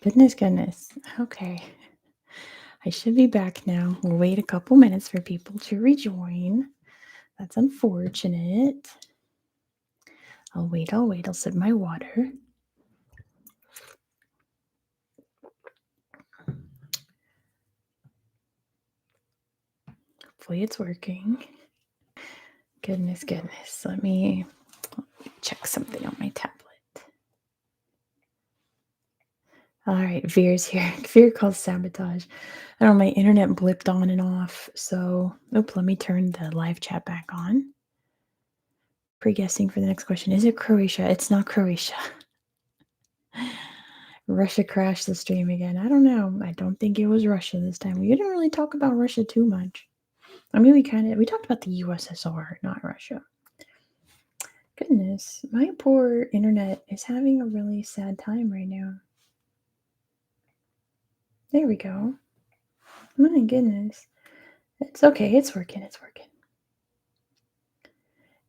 Goodness, goodness. Okay. I should be back now. We'll wait a couple minutes for people to rejoin. That's unfortunate. I'll wait. I'll sip my water. Hopefully it's working. Goodness, goodness. Let me check something on my tablet. All right, Veer's here. Veer calls sabotage. I don't know, my internet blipped on and off. So, let me turn the live chat back on. Pre-guessing for the next question. Is it Croatia? It's not Croatia. Russia crashed the stream again. I don't know. I don't think it was Russia this time. We didn't really talk about Russia too much. I mean, we talked about the USSR, not Russia. Goodness, my poor internet is having a really sad time right now. There we go. My goodness. It's okay. It's working. It's working.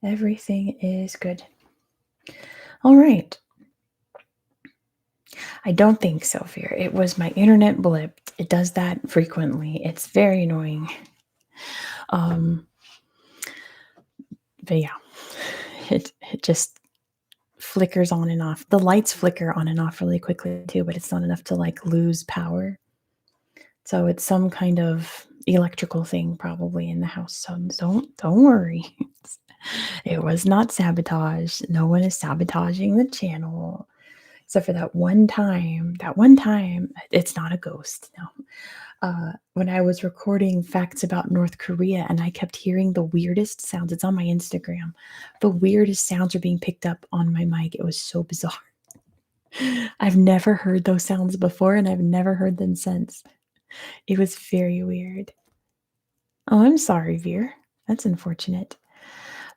Everything is good. All right. I don't think so, Fear. It was my internet blipped. It does that frequently. It's very annoying. But yeah, it just flickers on and off. The lights flicker on and off really quickly too, but it's not enough to like lose power. So it's some kind of electrical thing probably in the house. So don't worry. It was not sabotage. No one is sabotaging the channel. Except for that one time, it's not a ghost. No. When I was recording facts about North Korea and I kept hearing the weirdest sounds. It's on my Instagram. The weirdest sounds are being picked up on my mic. It was so bizarre. I've never heard those sounds before and I've never heard them since. It was very weird. Oh, I'm sorry, Veer. That's unfortunate.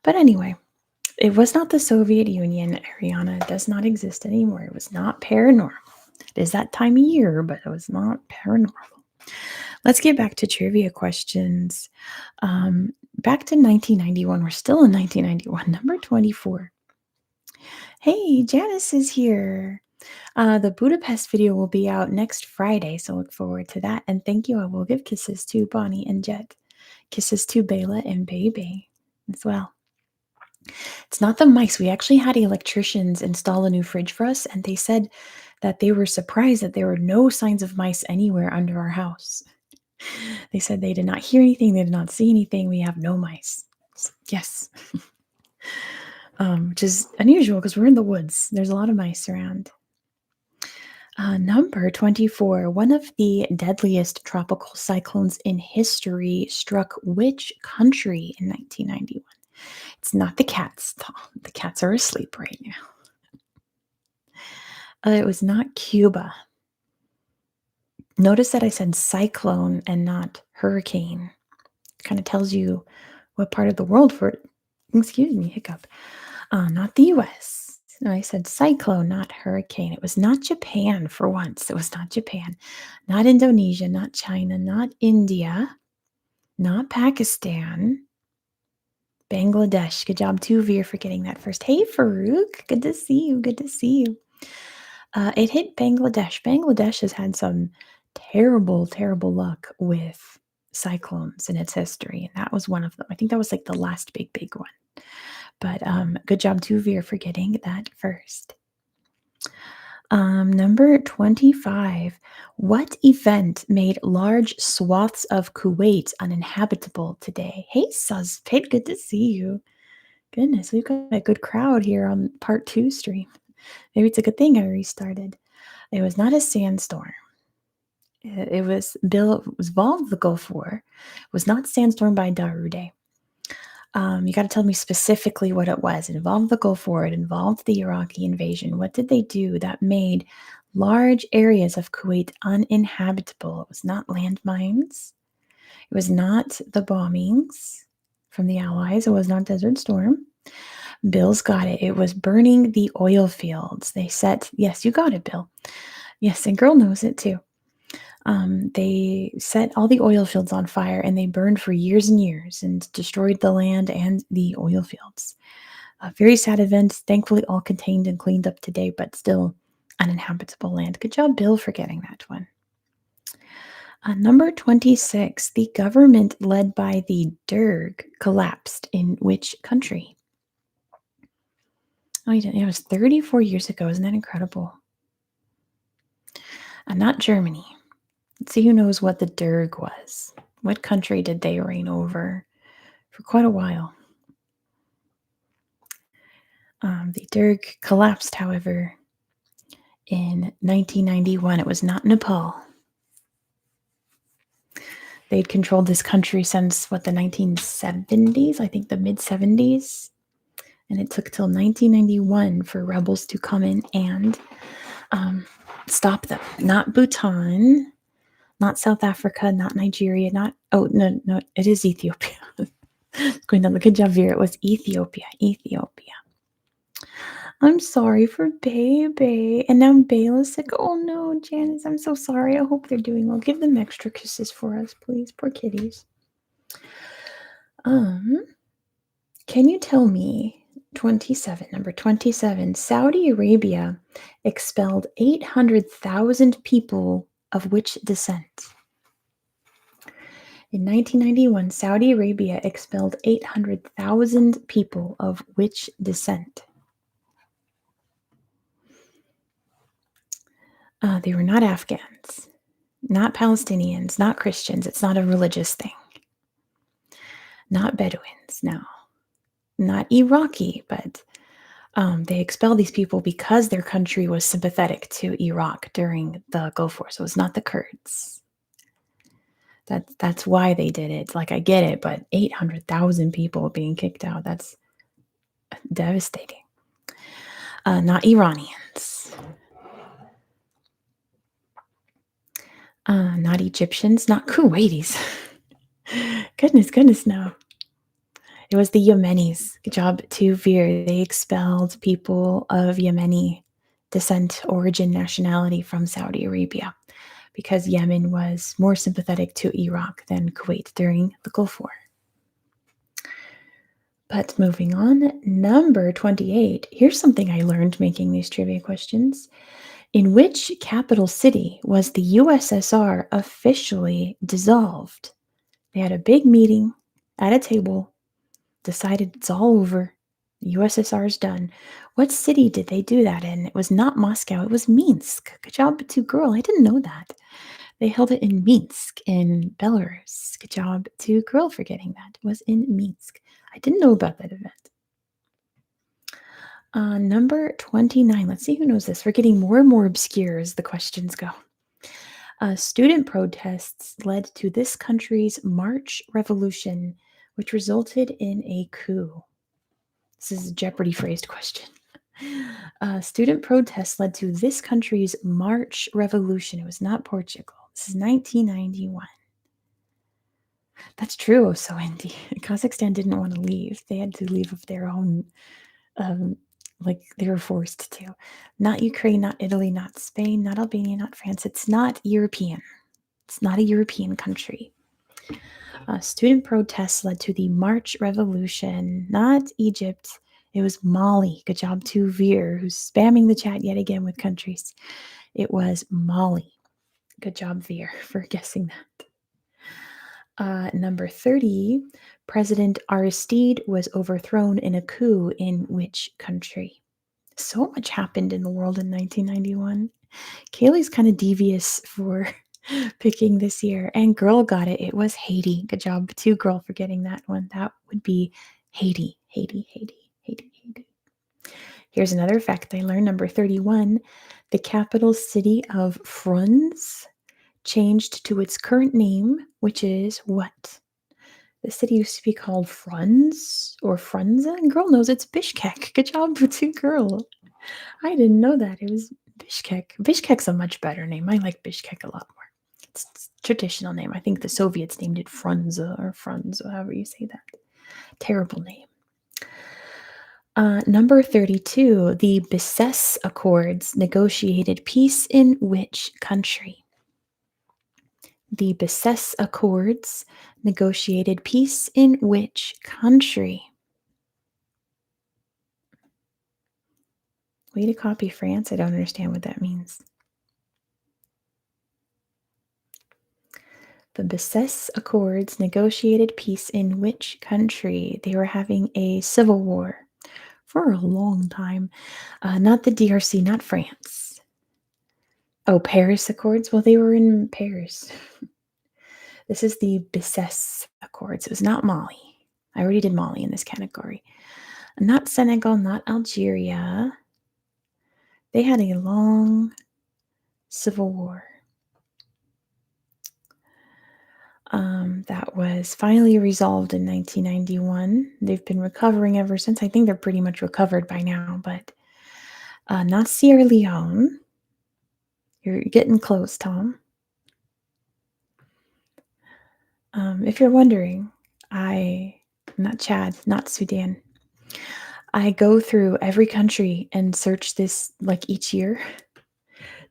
But anyway, it was not the Soviet Union, Ariana. It does not exist anymore. It was not paranormal. It is that time of year, but it was not paranormal. Let's get back to trivia questions. Back to 1991. We're still in 1991. Number 24. Hey, Janice is here. The Budapest video will be out next Friday, so look forward to that. And thank you. I will give kisses to Bonnie and Jet. Kisses to Bela and Baby as well. It's not the mice. We actually had electricians install a new fridge for us, and they said that they were surprised that there were no signs of mice anywhere under our house. They said they did not hear anything, they did not see anything. We have no mice. So, yes. Which is unusual because we're in the woods. There's a lot of mice around. Number 24. One of the deadliest tropical cyclones in history struck which country in 1991? It's not the cats. The cats are asleep right now. It was not Cuba. Notice that I said cyclone and not hurricane. Kind of tells you what part of the world for it. Excuse me, hiccup. Not the US. No, I said cyclone, not hurricane. It was not Japan for once. It was not Japan. Not Indonesia, not China, not India, not Pakistan. Bangladesh. Good job, too, Veer, for getting that first. Hey, Farouk. Good to see you. Good to see you. It hit Bangladesh. Bangladesh has had some terrible, terrible luck with cyclones in its history, and that was one of them. I think that was like the last big one. But good job, too, Veer, for getting that first. Number 25. What event made large swaths of Kuwait uninhabitable today? Hey, Suspect, good to see you. Goodness, we've got a good crowd here on part 2 stream. Maybe it's a good thing I restarted. It was not a sandstorm. It was involved the Gulf War. It was not sandstorm by Darude. You got to tell me specifically what it was. It involved the Gulf War. It involved the Iraqi invasion. What did they do that made large areas of Kuwait uninhabitable? It was not landmines. It was not the bombings from the Allies. It was not Desert Storm. Bill's got it. It was burning the oil fields. They set, yes, you got it, Bill. Yes, and girl knows it too. They set all the oil fields on fire and they burned for years and years and destroyed the land and the oil fields. A very sad event, thankfully all contained and cleaned up today, but still Uninhabitable land. Good job, Bill, for getting that one. Number 26, the government led by the Derg collapsed in which country? Oh, you didn't. It was 34 years ago. Isn't that incredible? Not Germany. Let's see who knows what the Derg was. What country did they reign over for quite a while? The Derg collapsed, however, in 1991. It was not Nepal. They'd controlled this country since, the 1970s? I think the mid-70s. And it took till 1991 for rebels to come in and stop them. Not Bhutan, not South Africa, not Nigeria, no, it is Ethiopia. Going down, good job, Vera. It was Ethiopia. I'm sorry for Baby. And now Bayla's sick. Oh no, Janice, I'm so sorry. I hope they're doing well. Give them extra kisses for us, please. Poor kitties. Can you tell me, number 27, Saudi Arabia expelled 800,000 people of which descent? In 1991, Saudi Arabia expelled 800,000 people of which descent? They were not Afghans, not Palestinians, not Christians. It's not a religious thing. Not Bedouins, no. Not Iraqi, but they expelled these people because their country was sympathetic to Iraq during the Gulf War. So it's not the Kurds. That's why they did it. Like, I get it, but 800,000 people being kicked out, that's devastating. Not Iranians. Not Egyptians, not Kuwaitis. Goodness, no. It was the Yemenis. Good job to Veer. They expelled people of Yemeni descent, origin, nationality from Saudi Arabia because Yemen was more sympathetic to Iraq than Kuwait during the Gulf War. But moving on, number 28. Here's something I learned making these trivia questions. In which capital city was the USSR officially dissolved? They had a big meeting at a table, decided it's all over. The USSR is done. What city did they do that in? It was not Moscow. It was Minsk. Good job to girl. I didn't know that. They held it in Minsk in Belarus. Good job to girl for getting that. It was in Minsk. I didn't know about that event. Number 29. Let's see who knows this. We're getting more and more obscure as the questions go. Student protests led to this country's March Revolution, which resulted in a coup. This is a Jeopardy phrased question. Student protests led to this country's March Revolution. It was not Portugal. This is 1991. That's true, so Indy. Kazakhstan didn't want to leave. They had to leave of their own, like they were forced to. Not Ukraine, not Italy, not Spain, not Albania, not France. It's not European. It's not a European country. Student protests led to the March Revolution, not Egypt. It was Mali. Good job to Veer, who's spamming the chat yet again with countries. It was Mali. Good job, Veer, for guessing that. Number 30, President Aristide was overthrown in a coup in which country? So much happened in the world in 1991. Kaylee's kind of devious for picking this year. And girl got it. It was Haiti. Good job to girl for getting that one. That would be Haiti. Here's another fact I learned. Number 31. The capital city of France changed to its current name, which is what? The city used to be called Franz or Franza. And girl knows it's Bishkek. Good job to girl. I didn't know that. It was Bishkek. Bishkek's a much better name. I like Bishkek a lot more. It's a traditional name. I think the Soviets named it Frunze or Frunze, however you say that. Terrible name. Number 32, the Bicesse Accords negotiated peace in which country? The Bicesse Accords negotiated peace in which country? Way to copy France. I don't understand what that means. The Besses Accords negotiated peace in which country? They were having a civil war for a long time. Not the DRC, not France. Oh, Paris Accords? Well, they were in Paris. This is the Besses Accords. It was not Mali. I already did Mali in this category. Not Senegal, not Algeria. They had a long civil war. That was finally resolved in 1991. They've been recovering ever since. I think they're pretty much recovered by now, but not Sierra Leone. You're getting close, Tom. If you're wondering, not Chad, not Sudan. I go through every country and search this like each year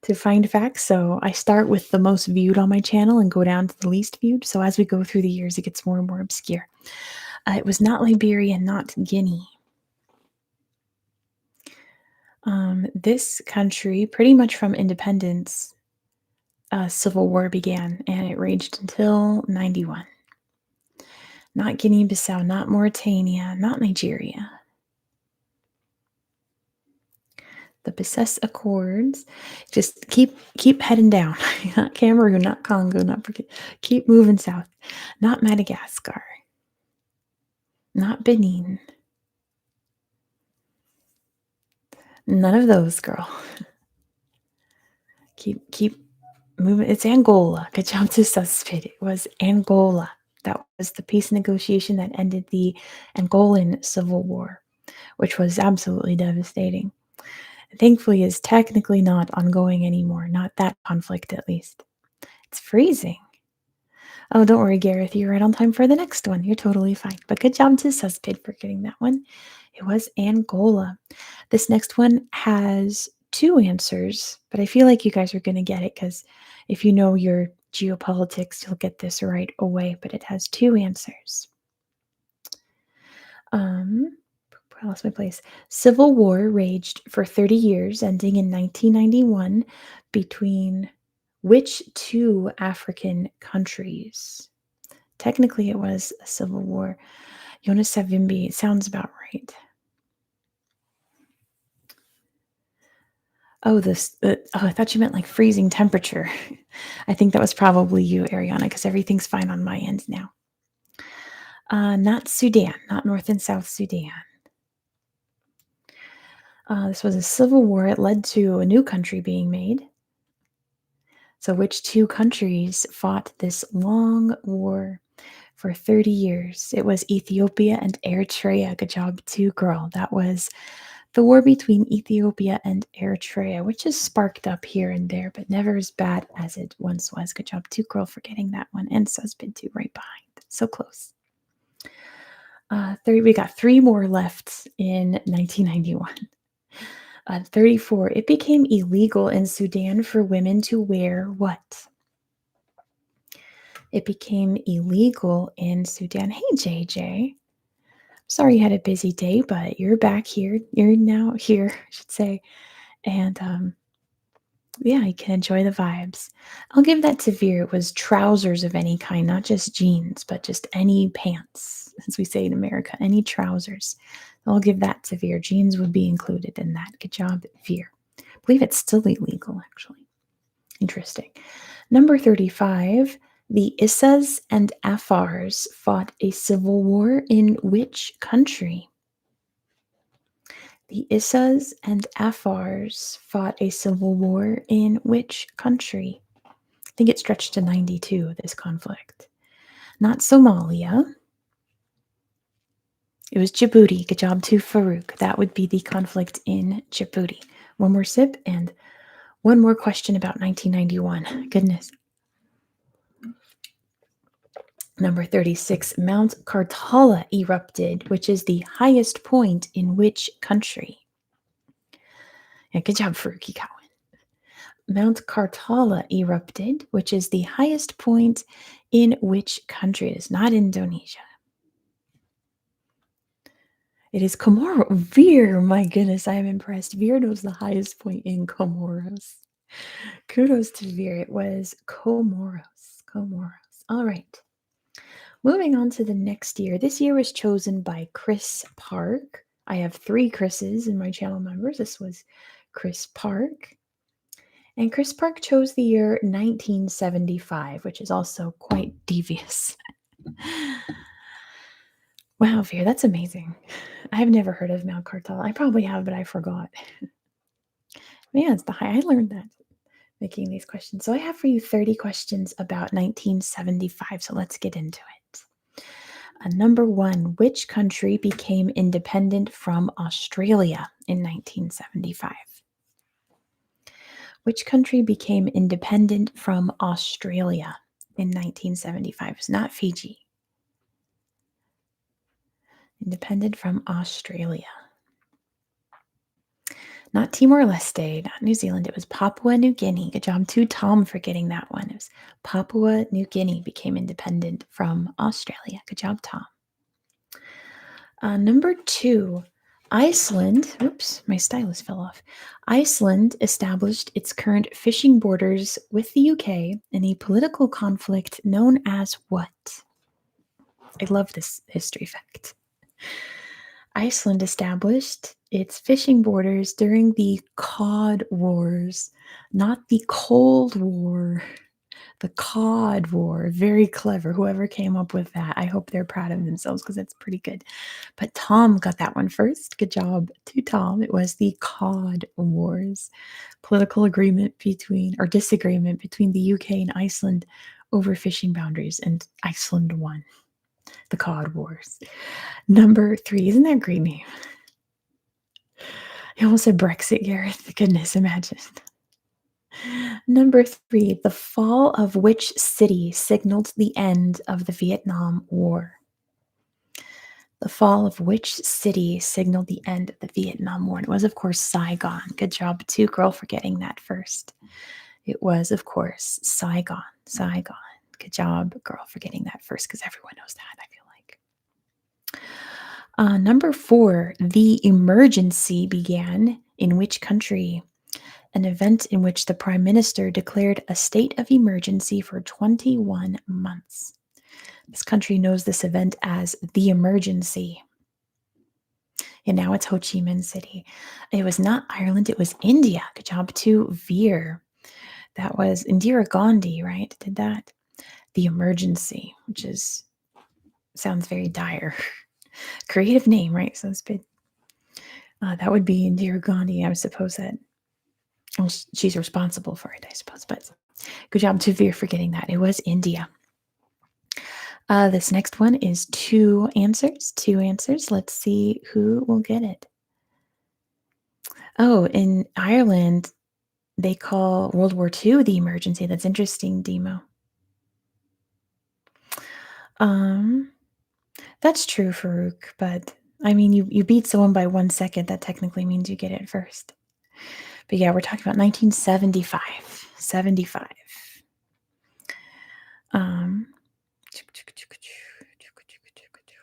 to find facts. So I start with the most viewed on my channel and go down to the least viewed. So as we go through the years, it gets more and more obscure. It was not Liberia, not Guinea. This country, pretty much from independence, civil war began, and it raged until 91. Not Guinea-Bissau, not Mauritania, not Nigeria. The Besses Accords. Just keep heading down. Not Cameroon, not Congo, keep moving south. Not Madagascar. Not Benin. None of those, girl. Keep moving. It's Angola. Good job to suspect. It was Angola. That was the peace negotiation that ended the Angolan Civil War, which was absolutely devastating. Thankfully, is technically not ongoing anymore. Not that conflict, at least. It's freezing. Oh, don't worry, Gareth. You're right on time for the next one. You're totally fine. But good job to Suspid for getting that one. It was Angola. This next one has two answers, but I feel like you guys are going to get it because if you know your geopolitics, you'll get this right away. But it has two answers. I lost my place. Civil War raged for 30 years, ending in 1991, between which two African countries? Technically, it was a civil war. Jonas Savimbi, it sounds about right. Oh, I thought you meant like freezing temperature. I think that was probably you, Ariana, because everything's fine on my end now. Not Sudan, not North and South Sudan. This was a civil war. It led to a new country being made. So which two countries fought this long war for 30 years? It was Ethiopia and Eritrea. Good job too, girl. That was the war between Ethiopia and Eritrea, which has sparked up here and there, but never as bad as it once was. Good job too, girl, for getting that one. And Suspin too, right behind. So close. We got three more left in 1991. 34. It became illegal in Sudan for women to wear what? It became illegal in Sudan. Hey, JJ. Sorry you had a busy day, but you're back here. You're now here, I should say. And yeah, you can enjoy the vibes. I'll give that to Veer. It was trousers of any kind, not just jeans, but just any pants, as we say in America, any trousers. I'll give that to Veer. Jeans would be included in that. Good job, Veer. I believe it's still illegal, actually. Interesting. Number 35, the Issas and Afars fought a civil war in which country? The Issas and Afars fought a civil war in which country? I think it stretched to 92, this conflict. Not Somalia. It was Djibouti. Good job to Farouk. That would be the conflict in Djibouti. One more sip and one more question about 1991. Goodness. Number 36, Mount Karthala erupted, which is the highest point in which country? Yeah, good job, Faruqi Cowan. Mount Karthala erupted, which is the highest point in which country? It is not Indonesia. It is Comoro. Veer, my goodness, I am impressed. Veer knows the highest point in Comoros. Kudos to Veer. It was Comoros. Comoros. All right. Moving on to the next year. This year was chosen by Chris Park. I have 3 Chris's in my channel members. This was Chris Park. And Chris Park chose the year 1975, which is also quite devious. Wow, Veer, that's amazing. I have never heard of Mount Cartel. I probably have, but I forgot. Yeah, it's the high. I learned that making these questions. So I have for you 30 questions about 1975. So let's get into it. Number 1, which country became independent from Australia in 1975? Which country became independent from Australia in 1975? It's not Fiji. Independent from Australia. Not Timor-Leste, not New Zealand. It was Papua New Guinea. Good job to Tom for getting that one. It was Papua New Guinea became independent from Australia. Good job, Tom. Number 2, Iceland. Oops, my stylus fell off. Iceland established its current fishing borders with the UK in a political conflict known as what? I love this history fact. Iceland established its fishing borders during the Cod Wars, not the Cold War. The Cod War. Very clever. Whoever came up with that. I hope they're proud of themselves because it's pretty good. But Tom got that one first. Good job to Tom. It was the Cod Wars. Political agreement disagreement between the UK and Iceland over fishing boundaries, and Iceland won. The Cod Wars. Number 3. Isn't that a great name? I almost said Brexit, Gareth. Goodness, imagine. Number 3, the fall of which city signaled the end of the Vietnam War? The fall of which city signaled the end of the Vietnam War? And it was, of course, Saigon. Good job, too, girl, for getting that first. It was, of course, Saigon. Saigon. Good job, girl, for getting that first, because everyone knows that, I feel like. Number 4, the emergency began in which country? An event in which the Prime Minister declared a state of emergency for 21 months. This country knows this event as the emergency. And now it's Ho Chi Minh City. It was not Ireland, it was India. Good job to Veer. That was Indira Gandhi, right? Did that? The emergency, which sounds very dire. Creative name, right? Sounds good. That would be Indira Gandhi. I would suppose that she's responsible for it, I suppose. But good job to Veer for getting that. It was India. This next one is 2 answers. 2 answers. Let's see who will get it. Oh, in Ireland, they call World War II the emergency. That's interesting, Demo. That's true, Farouk, but I mean, you beat someone by 1 second. That technically means you get it first. But yeah, we're talking about 1975. 75.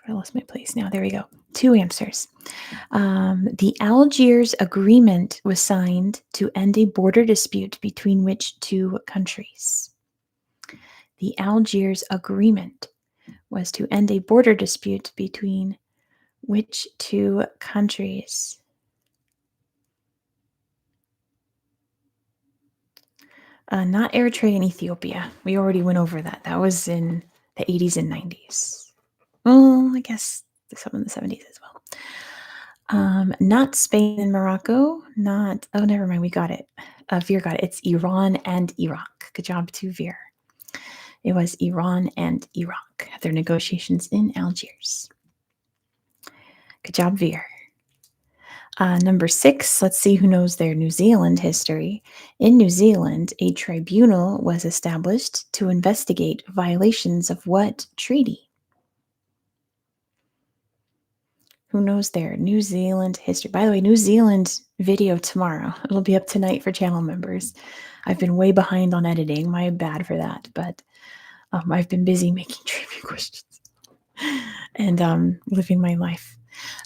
I lost my place now. There we go. 2 answers. The Algiers Agreement was signed to end a border dispute between which 2 countries? The Algiers Agreement was to end a border dispute between which 2 countries? Not Eritrea and Ethiopia. We already went over that. That was in the 80s and 90s. Well, I guess some in the 70s as well. Not Spain and Morocco. Oh, never mind. We got it. Veer got it. It's Iran and Iraq. Good job to Veer. It was Iran and Iraq. Their negotiations in Algiers. Good job, Veer. Number 6, let's see who knows their New Zealand history. In New Zealand, a tribunal was established to investigate violations of what treaty? Who knows their New Zealand history? By the way, New Zealand video tomorrow. It'll be up tonight for channel members. I've been way behind on editing. My bad for that, but I've been busy making trivia questions and living my life.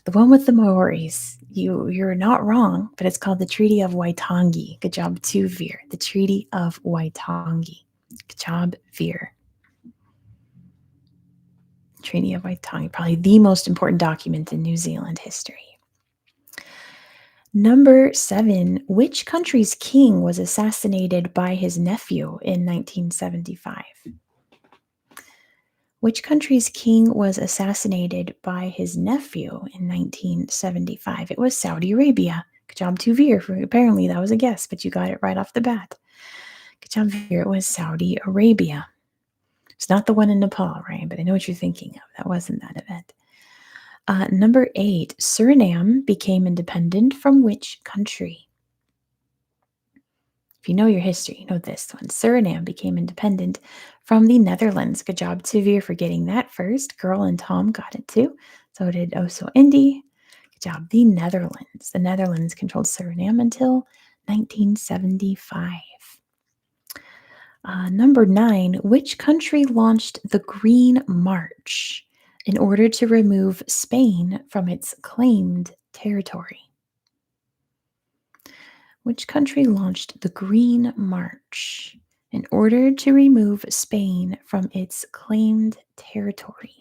The one with the Maoris. You're not wrong, but it's called the Treaty of Waitangi. Good job, too, Veer. The Treaty of Waitangi. Good job, Veer. Treaty of Waitangi, probably the most important document in New Zealand history. Number 7, which country's king was assassinated by his nephew in 1975? Which country's king was assassinated by his nephew in 1975? It was Saudi Arabia. Good job, to Veer. Apparently, that was a guess, but you got it right off the bat. Good job, Veer. It was Saudi Arabia. It's not the one in Nepal, right? But I know what you're thinking of. That wasn't that event. Number 8, Suriname became independent from which country? If you know your history, you know this one. Suriname became independent from the Netherlands. Good job, Veer, for getting that first. Girl and Tom got it too. So did Oso Indy. Good job. The Netherlands. The Netherlands controlled Suriname until 1975. Number 9, which country launched the Green March in order to remove Spain from its claimed territory? Which country launched the Green March in order to remove Spain from its claimed territory?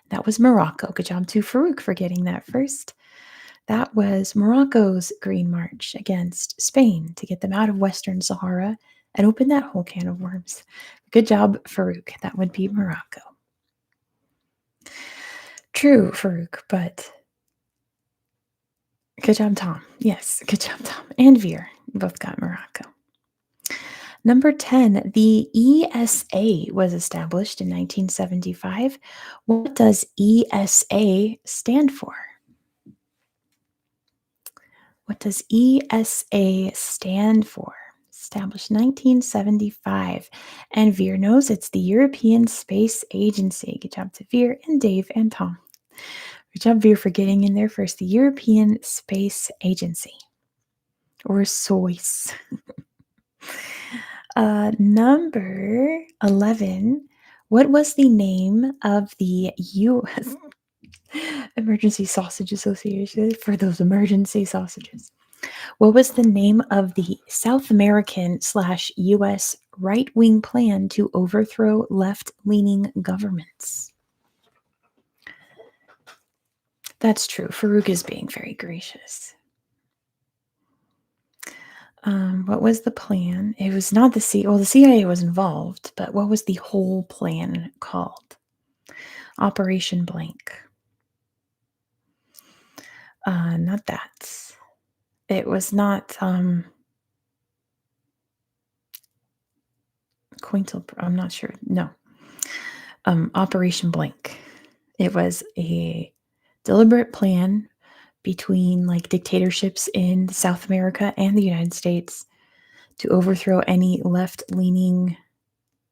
That was Morocco. Good job to Farouk for getting that first. That was Morocco's Green March against Spain to get them out of Western Sahara and open that whole can of worms. Good job, Farouk. That would be Morocco. True, Farouk, but good job, Tom. Yes, good job, Tom. And Veer. You both got Morocco. Number 10, the ESA was established in 1975. What does ESA stand for? What does ESA stand for? Established 1975. And Veer knows it's the European Space Agency. Good job to Veer and Dave and Tom. Good job, Veer, for getting in there first. The European Space Agency. Or SOIS. Number 11. What was the name of the U.S. Emergency Sausage Association for those emergency sausages? What was the name of the South American/U.S. right-wing plan to overthrow left-leaning governments? That's true. Farouk is being very gracious. What was the plan? It was not the CIA. Well, the CIA was involved, but what was the whole plan called? Operation Blank. Not that. It was not Quintal. I'm not sure. No. Operation Blank. It was a deliberate plan between like dictatorships in South America and the United States to overthrow any left-leaning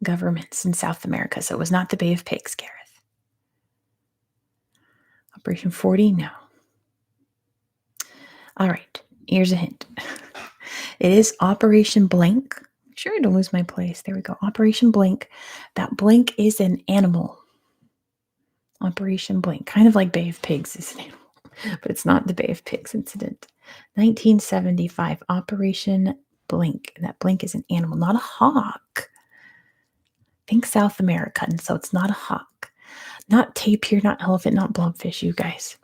governments in South America. So it was not the Bay of Pigs, Gareth. Operation 40, no. All right, here's a hint. It is Operation Blank. Sure, I don't lose my place. There we go. Operation Blank. That blank is an animal. Operation Blank. Kind of like Bay of Pigs is an animal, but it's not the Bay of Pigs incident. 1975, Operation Blank. That blank is an animal, not a hawk. Think South America, and so it's not a hawk. Not tapir, not elephant, not blobfish, you guys.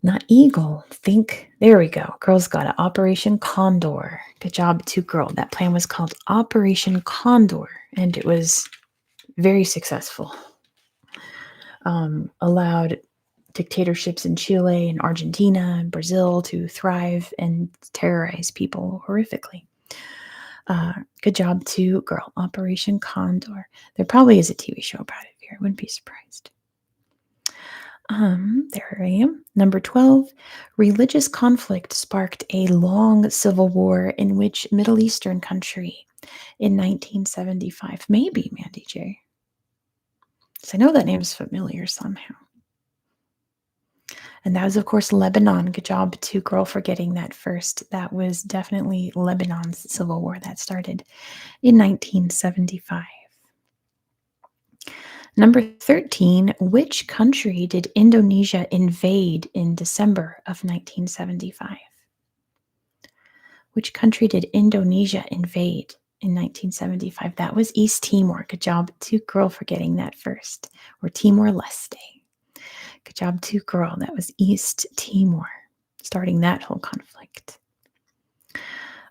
Not eagle. Think, there we go. Girls got it. Operation Condor. Good job, to girl. That plan was called Operation Condor, and it was very successful. Allowed dictatorships in Chile and Argentina and Brazil to thrive and terrorize people horrifically. Good job, to girl. Operation Condor. There probably is a TV show about it here. I wouldn't be surprised. There I am. Number 12. Religious conflict sparked a long civil war in which Middle Eastern country in 1975? Maybe, Mandy J. So I know that name is familiar somehow. And that was, of course, Lebanon. Good job, to girl, for getting that first. That was definitely Lebanon's civil war that started in 1975. Number 13, which country did Indonesia invade in December of 1975? Which country did Indonesia invade in 1975? That was East Timor. Good job to girl for getting that first. Or Timor-Leste. Good job to girl. That was East Timor, starting that whole conflict.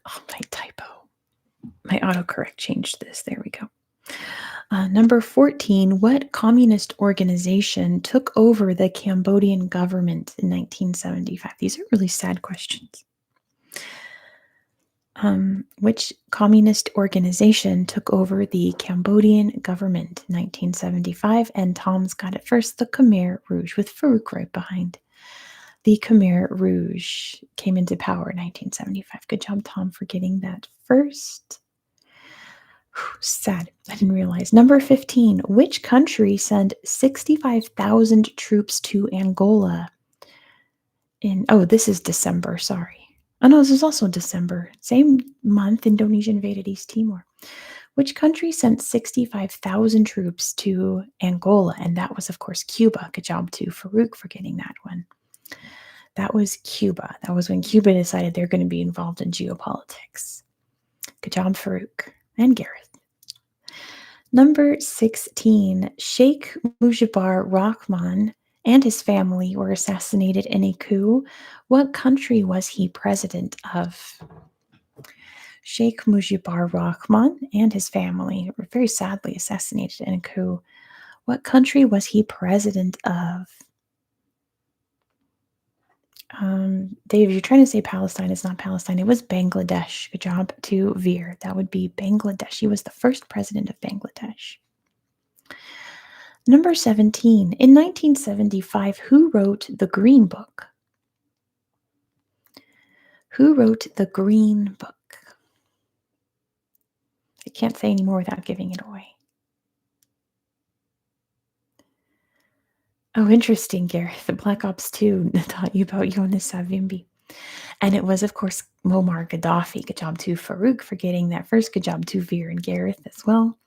Oh, my typo. My autocorrect changed this. There we go. Number 14, what communist organization took over the Cambodian government in 1975? These are really sad questions. Which communist organization took over the Cambodian government in 1975? And Tom's got it first, the Khmer Rouge, with Farouk right behind. The Khmer Rouge came into power in 1975. Good job, Tom, for getting that first. Sad. I didn't realize. Number 15. Which country sent 65,000 troops to Angola this is December, sorry. Oh, no, this is also December. Same month, Indonesia invaded East Timor. Which country sent 65,000 troops to Angola? And that was, of course, Cuba. Good job to Farouk for getting that one. That was Cuba. That was when Cuba decided they're going to be involved in geopolitics. Good job, Farouk and Gareth. Number 16, Sheikh Mujibur Rahman and his family were assassinated in a coup. What country was he president of? Sheikh Mujibur Rahman and his family were very sadly assassinated in a coup. What country was he president of? Dave, you're trying to say Palestine. It's not Palestine. It was Bangladesh. Good job to Veer. That would be Bangladesh. He was the first president of Bangladesh. Number 17. In 1975, who wrote the Green Book? Who wrote the Green Book? I can't say any more without giving it away. Oh, interesting, Gareth. The Black Ops 2 taught you about Jonas Savimbi. And it was, of course, Muammar Gaddafi. Good job to Farouk for getting that first. Good job to Veer and Gareth as well.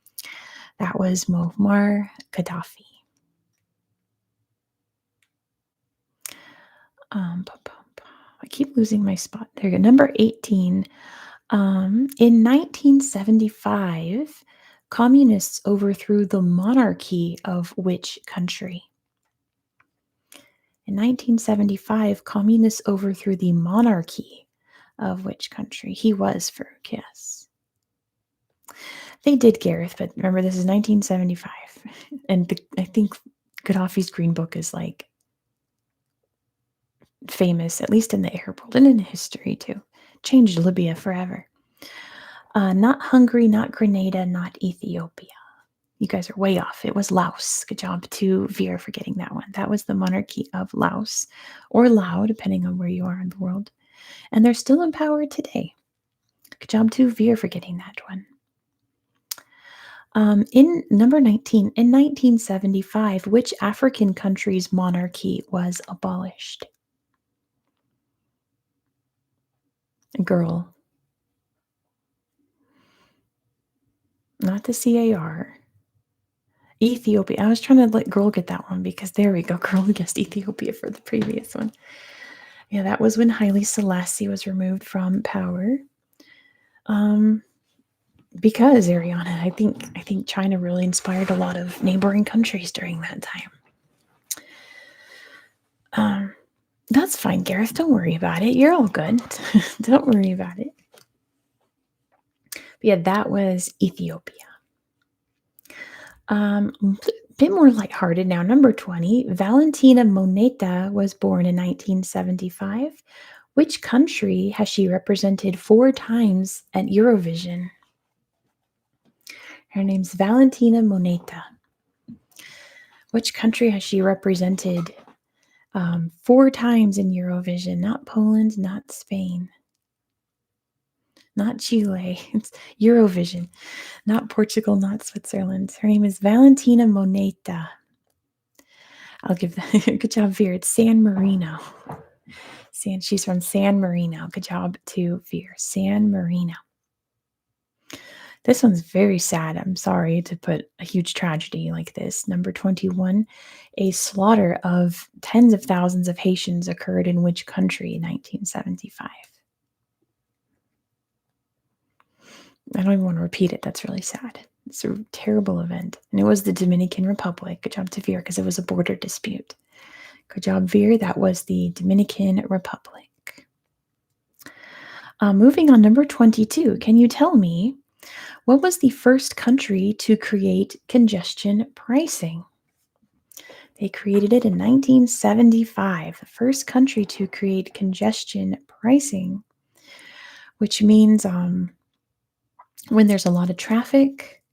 That was Muammar Gaddafi. I keep losing my spot. There you go. Number 18. In 1975, communists overthrew the monarchy of which country? In 1975, communists overthrew the monarchy of which country? He was Farouk, yes. They did, Gareth, but remember, this is 1975. And I think Gaddafi's Green Book is like famous, at least in the Arab world and in history too. Changed Libya forever. Not Hungary, not Grenada, not Ethiopia. You guys are way off. It was Laos. Good job to Veer for getting that one. That was the monarchy of Laos, or Lao, depending on where you are in the world. And they're still in power today. Good job to Veer for getting that one. In number 19, in 1975, which African country's monarchy was abolished? Girl. Not the CAR. Ethiopia. I was trying to let girl get that one because there we go. Girl guessed Ethiopia for the previous one. Yeah, that was when Haile Selassie was removed from power. Because Ariana, I think China really inspired a lot of neighboring countries during that time. That's fine, Gareth. Don't worry about it. You're all good. Don't worry about it. But yeah, that was Ethiopia. A bit more lighthearted now. Number 20, Valentina Moneta was born in 1975. Which country has she represented 4 times at Eurovision? Her name's Valentina Moneta. Which country has she represented 4 times in Eurovision? Not Poland, not Spain, not Chile. It's Eurovision. Not Portugal, not Switzerland. Her name is Valentina Moneta. I'll give that. Good job, Veer. It's San Marino. She's from San Marino. Good job to Veer. San Marino. This one's very sad. I'm sorry to put a huge tragedy like this. Number 21, a slaughter of tens of thousands of Haitians occurred in which country in 1975? I don't even want to repeat it. That's really sad. It's a terrible event. And it was the Dominican Republic. Good job, Tavir, because it was a border dispute. Good job, Veer. That was the Dominican Republic. Moving on, number 22. Can you tell me what was the first country to create congestion pricing? They created it in 1975. The first country to create congestion pricing, which means when there's a lot of traffic,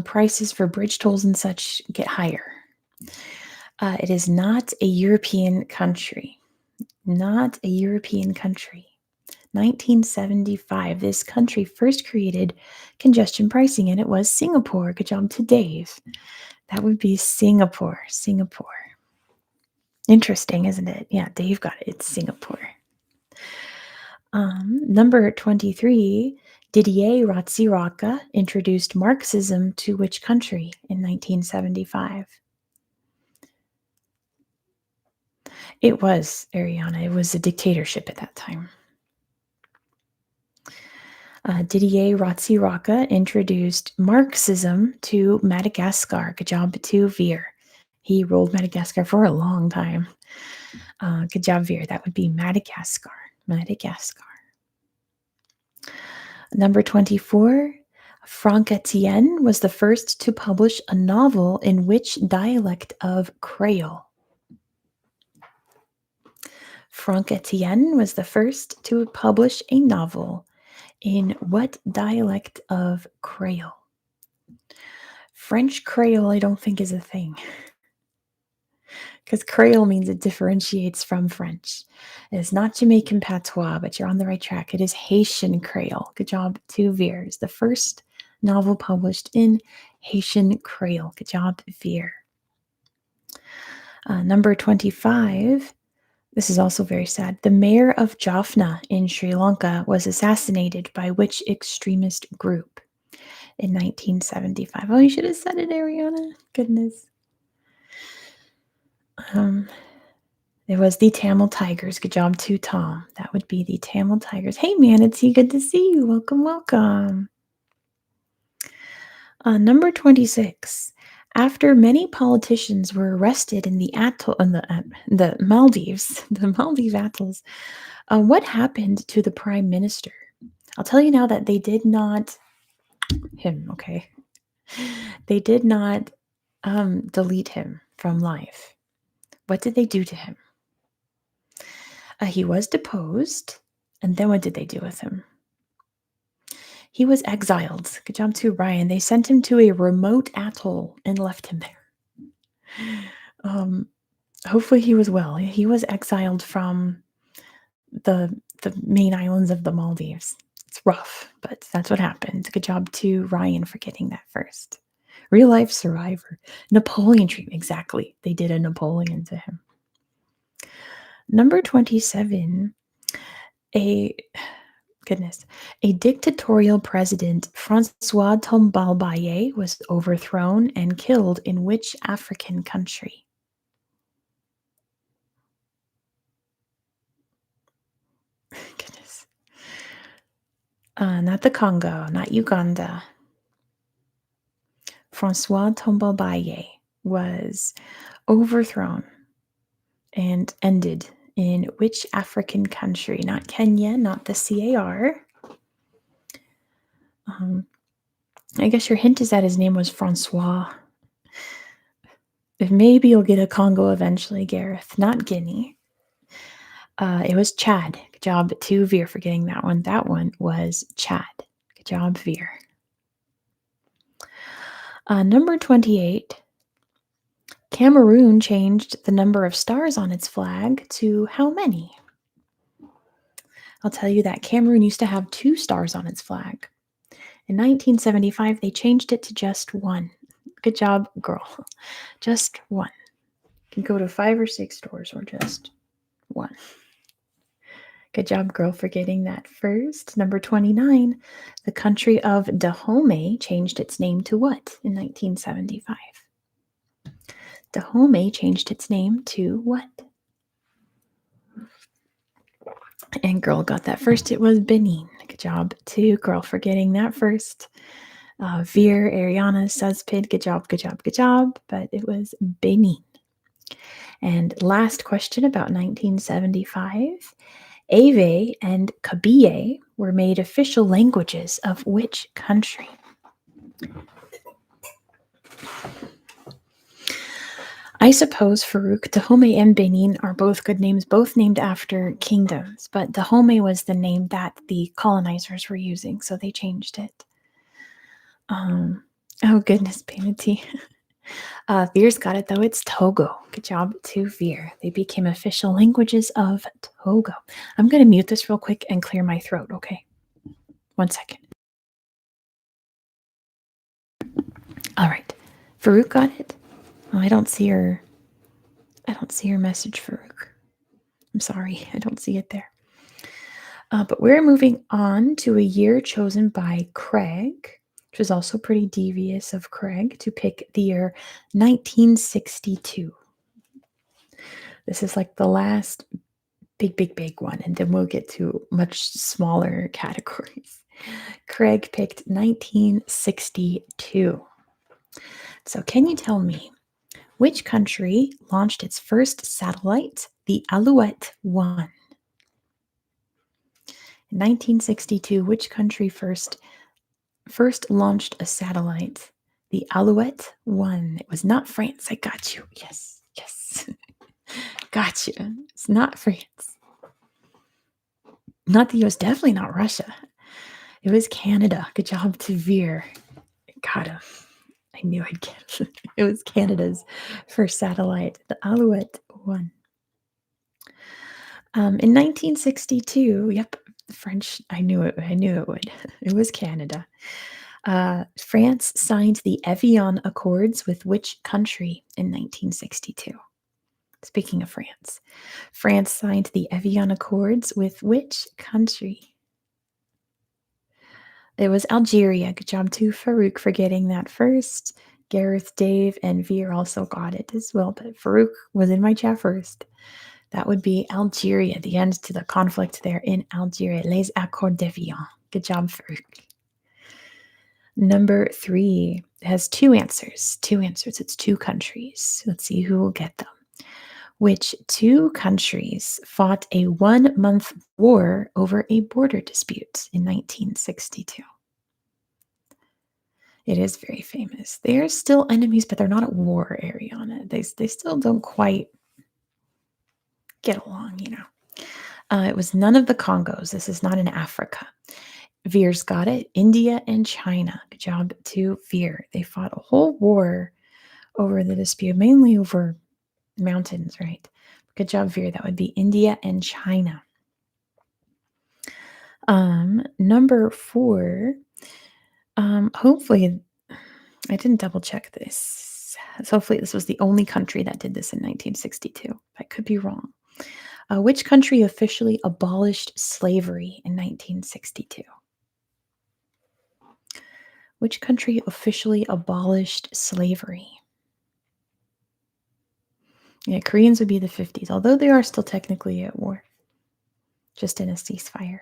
prices for bridge tolls and such get higher. It is not a European country. Not a European country. 1975, this country first created congestion pricing, and it was Singapore. Good job to Dave. That would be Singapore. Singapore. Interesting, isn't it? Yeah, Dave got it. It's Singapore. Number 23, Didier Ratsiraka introduced Marxism to which country in 1975? It was, Ariana. It was a dictatorship at that time. Didier Ratsiraka introduced Marxism to Madagascar. Good job to Veer. He ruled Madagascar for a long time. Good job, Veer. That would be Madagascar. Madagascar. Number 24, Franck Etienne was the first to publish a novel in which dialect of Creole? Franck Etienne was the first to publish a novel in what dialect of Creole? French Creole, I don't think is a thing. Because Creole means it differentiates from French. It is not Jamaican patois, but you're on the right track. It is Haitian Creole. Good job, to Veer. It's the first novel published in Haitian Creole. Good job, Veer. Number 25. This is also very sad. The mayor of Jaffna in Sri Lanka was assassinated by which extremist group in 1975? Oh, you should have said it, Ariana. Goodness. It was the Tamil Tigers. Good job to Tom. That would be the Tamil Tigers. Hey, Manatee, good to see you. Welcome, welcome. Number 26. After many politicians were arrested in the atoll, in the Maldives, the Maldive atolls, what happened to the prime minister? I'll tell you now that they did not him. Okay, they did not delete him from life. What did they do to him? He was deposed, and then what did they do with him? He was exiled. Good job to Ryan. They sent him to a remote atoll and left him there. Hopefully he was well. He was exiled from the main islands of the Maldives. It's rough, but that's what happened. Good job to Ryan for getting that first. Real life survivor. Napoleon treatment. Exactly. They did a Napoleon to him. Number 27. A dictatorial president, Francois Tombalbaye, was overthrown and killed in which African country? Goodness. Not the Congo, not Uganda. Francois Tombalbaye was overthrown and ended in which African country? Not Kenya, not the CAR. I guess your hint is that his name was Francois. If maybe you'll get a Congo eventually, Gareth. Not Guinea. It was Chad. Good job to Veer for getting that one. That one was Chad. Good job, Veer. Number 28. Cameroon changed the number of stars on its flag to how many? I'll tell you that Cameroon used to have 2 stars on its flag. In 1975, they changed it to just 1. Good job, girl. Just 1. You can go to 5 or 6 stores or just 1. Good job, girl, for getting that first. Number 29, the country of Dahomey changed its name to what in 1975? Dahomey changed its name to what? And girl got that first. It was Benin. Good job to girl for getting that first. Veer, Ariana, Suspid, good job, good job, good job. But it was Benin. And last question about 1975. Ewe and Kabylie were made official languages of which country? I suppose, Farouk, Dahomey and Benin are both good names, both named after kingdoms, but Dahomey was the name that the colonizers were using, so they changed it. Oh goodness, Panity. Veer's got it though. It's Togo. Good job to Veer. They became official languages of Togo. I'm going to mute this real quick and clear my throat, okay? 1 second. All right. Farouk got it. Oh, I don't see her message, Farouk. I'm sorry. I don't see it there. But we're moving on to a year chosen by Craig, which was also pretty devious of Craig to pick the year 1962. This is like the last big one, and then we'll get to much smaller categories. Craig picked 1962. So can you tell me which country launched its first satellite, the Alouette 1? In 1962, which country first launched a satellite, the Alouette 1? It was not France. I got you. Yes. Got you. It's not France. Not the US, definitely not Russia. It was Canada. Good job to Veer. Got him. I knew I'd get it. It was Canada's first satellite, the Alouette 1. In 1962, yep, French, I knew it would. It was Canada. France signed the Evian Accords with which country in 1962? Speaking of France, France signed the Evian Accords with which country? It was Algeria. Good job to Farouk for getting that first. Gareth, Dave, and Veer also got it as well, but Farouk was in my chat first. That would be Algeria, the end to the conflict there in Algeria. Les Accords d'Evian. Good job, Farouk. Number 3 has two answers. It's two countries. Let's see who will get them. Which two countries fought a 1-month war over a border dispute in 1962? It is very famous. They are still enemies, but they're not at war, Ariana. They still don't quite get along, you know. It was none of the Congos. This is not in Africa. Veer's got it. India and China. Good job to Veer. They fought a whole war over the dispute, mainly over mountains, right? Good job, Veer. That would be India and China. Number 4. Hopefully, I didn't double check this. So hopefully this was the only country that did this in 1962. I could be wrong. Which country officially abolished slavery in 1962? Which country officially abolished slavery? Yeah, Koreans would be the 50s, although they are still technically at war, just in a ceasefire.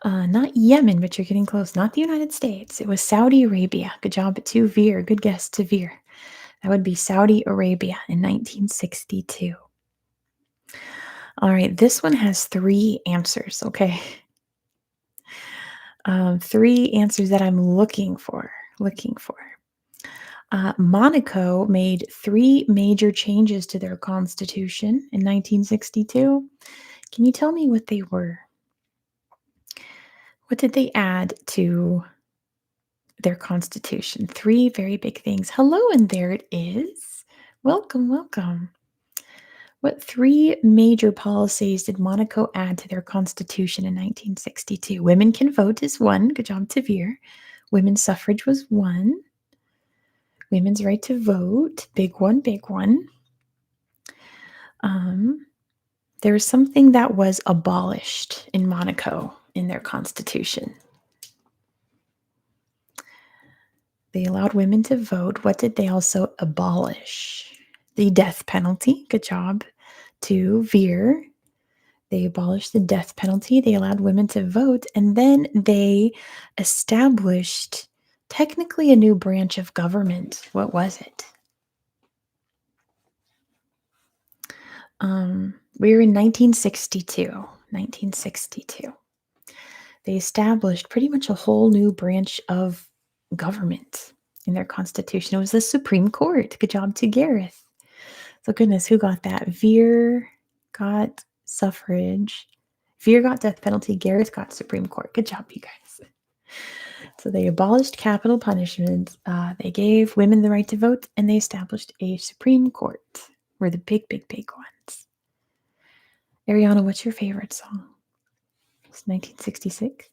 Not Yemen, but you're getting close. Not the United States. It was Saudi Arabia. Good job to Veer. Good guess to Veer. That would be Saudi Arabia in 1962. All right, this one has 3 answers, okay? 3 answers that I'm looking for. Monaco made 3 major changes to their constitution in 1962. Can you tell me what they were? What did they add to their constitution? 3 very big things. Hello, and there it is. Welcome. What 3 major policies did Monaco add to their constitution in 1962? Women can vote is 1. Good job to Veer. Women's suffrage was 1. Women's right to vote. Big one. There was something that was abolished in Monaco in their constitution. They allowed women to vote. What did they also abolish? The death penalty. Good job. 2, Veer. They abolished the death penalty. They allowed women to vote. And then they established technically a new branch of government. What was it? We were in 1962. 1962. They established pretty much a whole new branch of government in their constitution. It was the Supreme Court. Good job to Gareth. So goodness, who got that? Veer got suffrage. Veer got death penalty. Gareth got Supreme Court. Good job, you guys. So they abolished capital punishment. They gave women the right to vote, and they established a Supreme Court. Were the big, big, big ones. Ariana, what's your favorite song? It's 1966.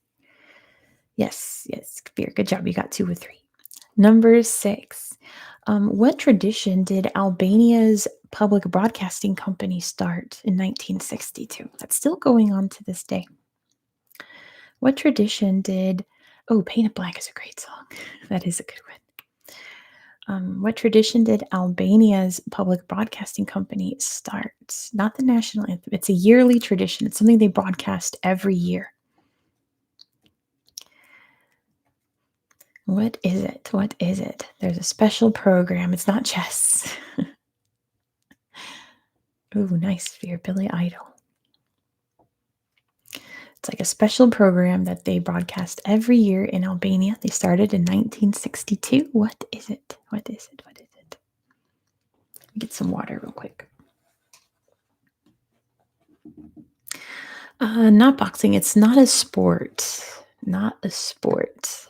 Yes, Veer. Good job. You got 2 or 3. Number 6. What tradition did Albania's public broadcasting company start in 1962? That's still going on to this day. What tradition did... Oh, Paint It Black is a great song. That is a good one. What tradition did Albania's public broadcasting company start? Not the national anthem. It's a yearly tradition. It's something they broadcast every year. What is it? What is it? There's a special program. It's not chess. Ooh, nice Veer. Billy Idol. It's like a special program that they broadcast every year in Albania. They started in 1962. What is it? What is it? What is it? Get some water real quick. Not boxing. It's not a sport. Not a sport.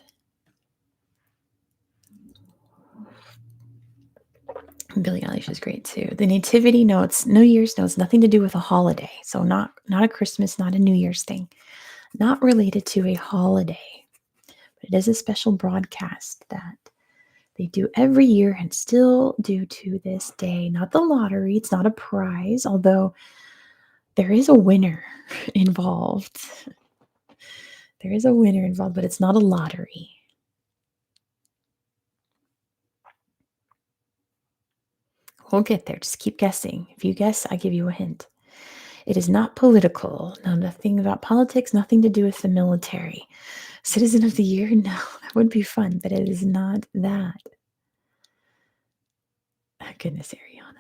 Billie Eilish is great too. The Nativity, no, it's New Year's, no, it's nothing to do with a holiday. So not a Christmas, not a New Year's thing. Not related to a holiday. But it is a special broadcast that they do every year and still do to this day. Not the lottery, it's not a prize, although there is a winner involved. There is a winner involved, but it's not a lottery. We'll get there. Just keep guessing. If you guess, I give you a hint. It is not political. No, nothing about politics, nothing to do with the military. Citizen of the Year? No, that would be fun, but it is not that. Oh, goodness, Ariana.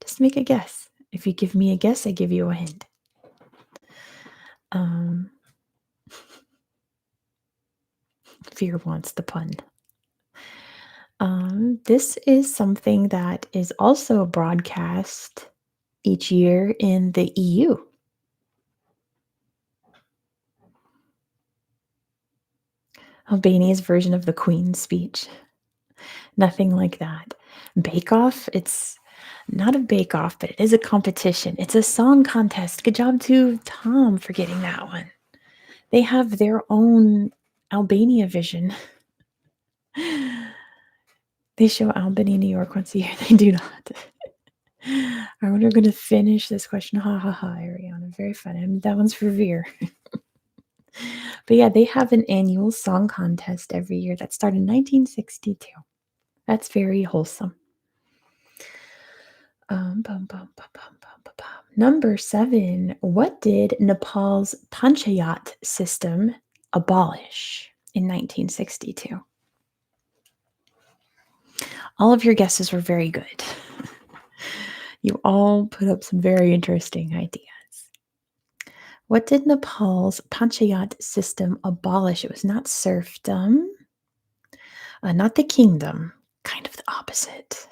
Just make a guess. If you give me a guess, I give you a hint. Fear wants the pun. This is something that is also broadcast each year in the EU. Albania's version of the Queen's speech. Nothing like that. Bake Off, it's not a bake off, but it is a competition. It's a song contest. Good job to Tom for getting that one. They have their own Albania vision. They show Albany, New York once a year. They do not. I wonder we're going to finish this question. Ha ha ha, Ariana. Very fun. That one's for Veer. But yeah, they have an annual song contest every year that started in 1962. That's very wholesome. Number 7. What did Nepal's panchayat system abolish in 1962? All of your guesses were very good. You all put up some very interesting ideas. What did Nepal's panchayat system abolish? It was not serfdom, not the kingdom, kind of the opposite.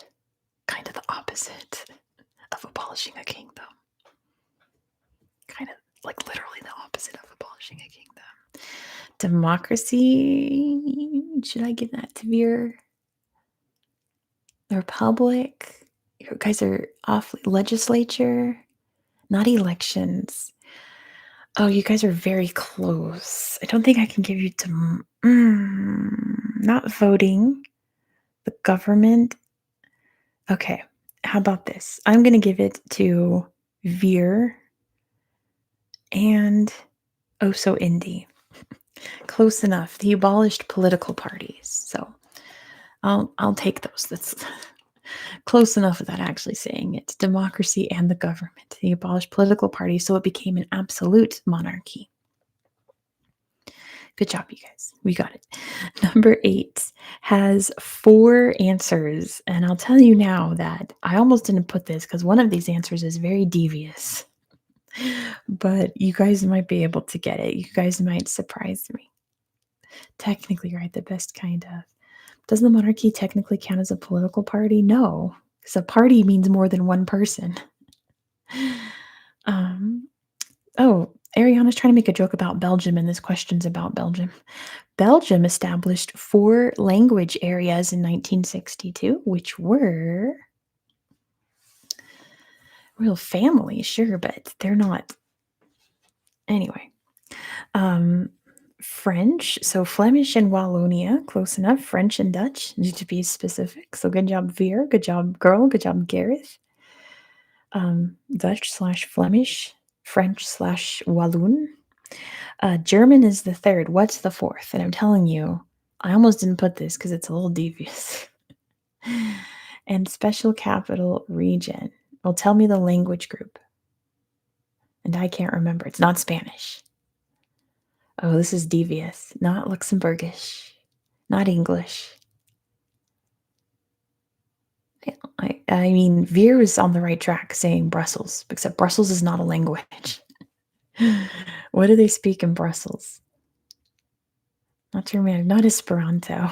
Kind of the opposite of abolishing a kingdom. Kind of like literally the opposite of abolishing a kingdom. Democracy, should I give that to Veer? The Republic, you guys are awfully... Legislature, not elections. Oh, you guys are very close. I don't think I can give you to... not voting. The government. Okay, how about this? I'm going to give it to Veer. and oh so indie. Close enough. He abolished political parties. So I'll take those. That's close enough without actually saying it. Democracy and the government. He abolished political parties, so it became an absolute monarchy. Good job, you guys. We got it. Number 8 has 4 answers. And I'll tell you now that I almost didn't put this because one of these answers is very devious. But you guys might be able to get it. You guys might surprise me. Technically, right? The best kind of. Doesn't the monarchy technically count as a political party? No, because a party means more than one person. Oh, Ariana's trying to make a joke about Belgium, and this question's about Belgium. Belgium established 4 language areas in 1962, which were real families, sure, but they're not. Anyway, French, so Flemish and Wallonia, close enough. French and Dutch, to be specific. So good job, Veer. Good job, girl. Good job, Gareth. Dutch/Flemish, French/Walloon. German is the third. What's the fourth? And I'm telling you, I almost didn't put this because it's a little devious. And special capital region. Well, tell me the language group. And I can't remember. It's not Spanish. Oh, this is devious. Not Luxembourgish. Not English. I mean, Veer is on the right track saying Brussels, except Brussels is not a language. What do they speak in Brussels? Not German, not Esperanto.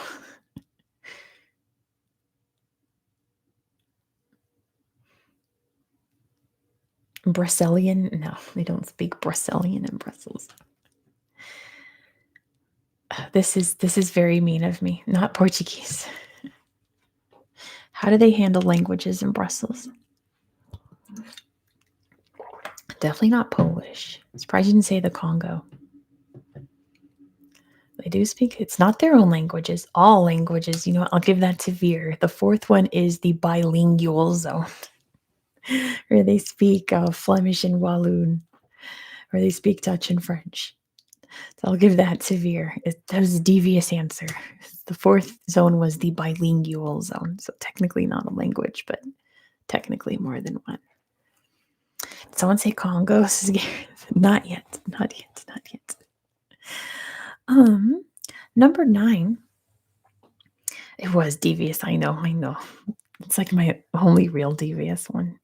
Brusselian? No, they don't speak Brusselian in Brussels. This is very mean of me. Not Portuguese. How do they handle languages in Brussels? Definitely not Polish. I'm surprised you didn't say the Congo. They do speak, it's not their own languages, all languages. You know what? I'll give that to Veer. The fourth one is the bilingual zone, where they speak Flemish and Walloon, where they speak Dutch and French. So I'll give that to Veer. That was a devious answer. The fourth zone was the bilingual zone. So technically not a language, but technically more than one. Did someone say Congo? Not yet. Not yet. Not yet. Number 9. It was devious. I know. It's like my only real devious one.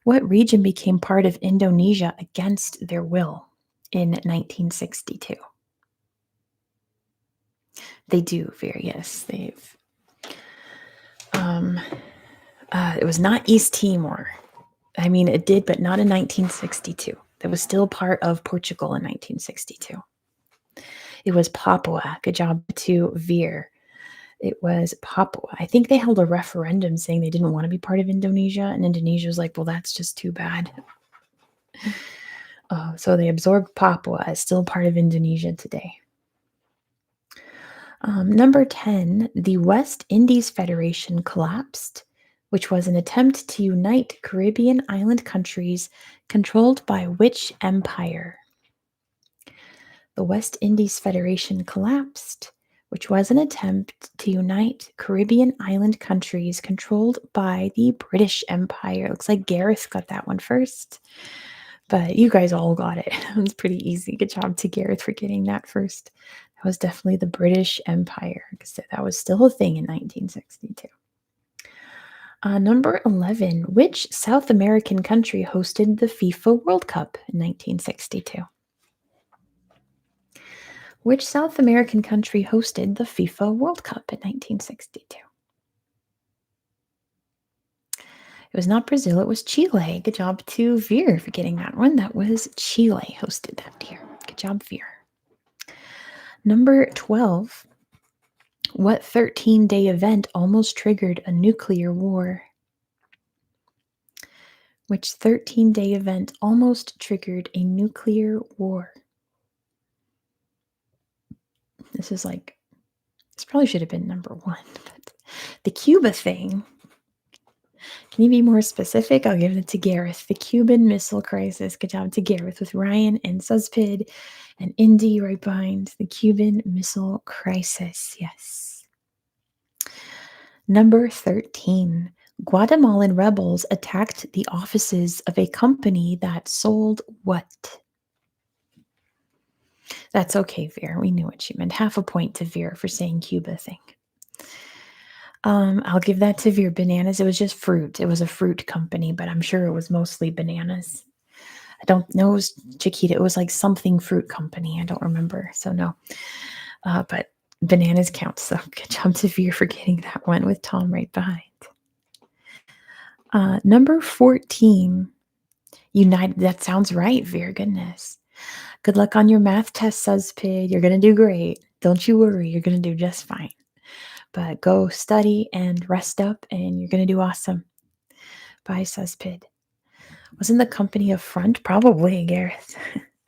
What region became part of Indonesia against their will in 1962? They do, very yes. They've. It was not East Timor. I mean, it did, but not in 1962. That was still part of Portugal in 1962. It was Papua. Good job to Veer. It was Papua. I think they held a referendum saying they didn't want to be part of Indonesia, and Indonesia was like, well, that's just too bad. So they absorbed Papua as still part of Indonesia today. Number 10, the West Indies Federation collapsed, which was an attempt to unite Caribbean island countries controlled by which empire? The West Indies Federation collapsed, which was an attempt to unite Caribbean island countries controlled by the British Empire. Looks like Gareth got that one first, but you guys all got it. It was pretty easy. Good job to Gareth for getting that first. That was definitely the British Empire, because that was still a thing in 1962. Number 11, which South American country hosted the FIFA World Cup in 1962? Which South American country hosted the FIFA World Cup in 1962? It was not Brazil, it was Chile. Good job to Veer for getting that one. That was Chile hosted that year. Good job, Veer. Number 12, what 13-day event almost triggered a nuclear war? Which 13-day event almost triggered a nuclear war? This probably should have been number 1, but the Cuba thing. Can Can you be more specific? I'll give it to Gareth. The Cuban Missile Crisis. Good job to Gareth with Ryan and Suspid and Indy right behind. The Cuban Missile Crisis. Yes. Number 13. Guatemalan rebels attacked the offices of a company that sold what? That's okay, Veer. We knew what she meant. Half a point to Veer for saying Cuba thing. I'll give that to Veer. Bananas. It was just fruit. It was a fruit company, but I'm sure it was mostly bananas. I don't know. It was Chiquita. It was like something fruit company. I don't remember. So no. But bananas count. So good job to Veer for getting that one with Tom right behind. Number 14. United. That sounds right, Veer. Goodness. Good luck on your math test, Suspid. You're going to do great. Don't you worry. You're going to do just fine. But go study and rest up, and you're going to do awesome. Bye, Suspid. Wasn't the company a front? Probably, Gareth.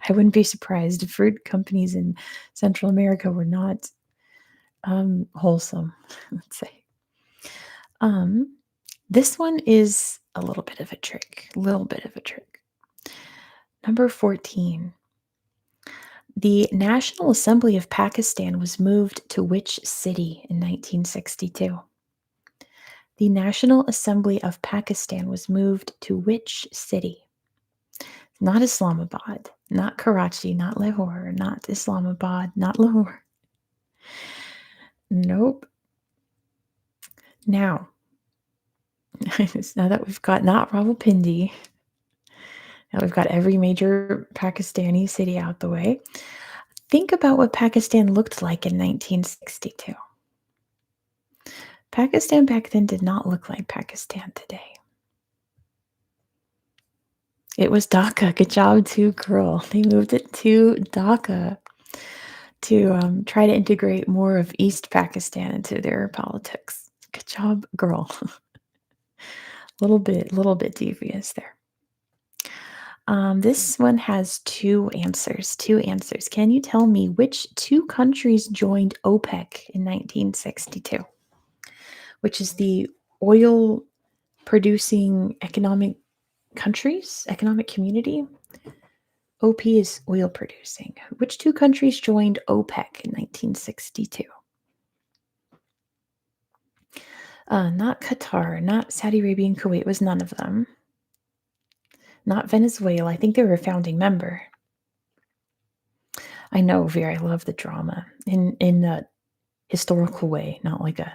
I wouldn't be surprised if fruit companies in Central America were not wholesome, let's say. This one is a little bit of a trick. Number 14. The National Assembly of Pakistan was moved to which city in 1962? The National Assembly of Pakistan was moved to which city? Not Islamabad, not Karachi, not Lahore, not Islamabad, not Lahore. Nope. Now that we've got not Rawalpindi, now we've got every major Pakistani city out the way, think about what Pakistan looked like in 1962. Pakistan back then did not look like Pakistan today. It was Dhaka. Good job, too, girl. They moved it to Dhaka to try to integrate more of East Pakistan into their politics. Good job, girl. little bit devious there. This one has two answers. Can you tell me which two countries joined OPEC in 1962? Which is the oil producing economic community? OP is oil producing. Which two countries joined OPEC in 1962? Not Qatar, not Saudi Arabia and Kuwait was none of them. Not Venezuela. I think they were a founding member. I know, Veer, I love the drama in a historical way, not like a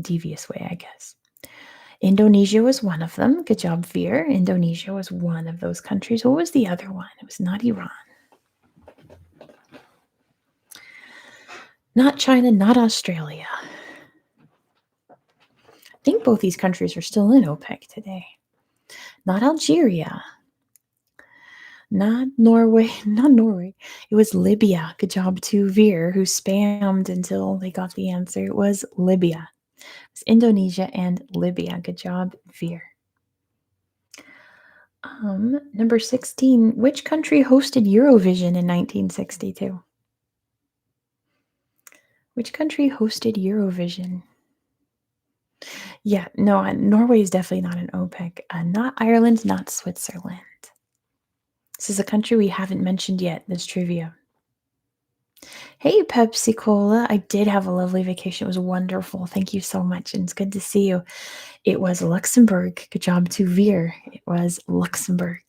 devious way, I guess. Indonesia was one of them. Good job, Veer. Indonesia was one of those countries. What was the other one? It was not Iran. Not China, not Australia. I think both these countries are still in OPEC today. Not Algeria. Not Norway. It was Libya. Good job to Veer, who spammed until they got the answer. It was Libya. It was Indonesia and Libya. Good job, Veer. Number 16. Which country hosted Eurovision in 1962? Which country hosted Eurovision? Yeah, no, Norway is definitely not an OPEC. Not Ireland, not Switzerland. This is a country we haven't mentioned yet. That's trivia. Hey, Pepsi Cola. I did have a lovely vacation. It was wonderful. Thank you so much. And it's good to see you. It was Luxembourg. Good job to Veer. It was Luxembourg.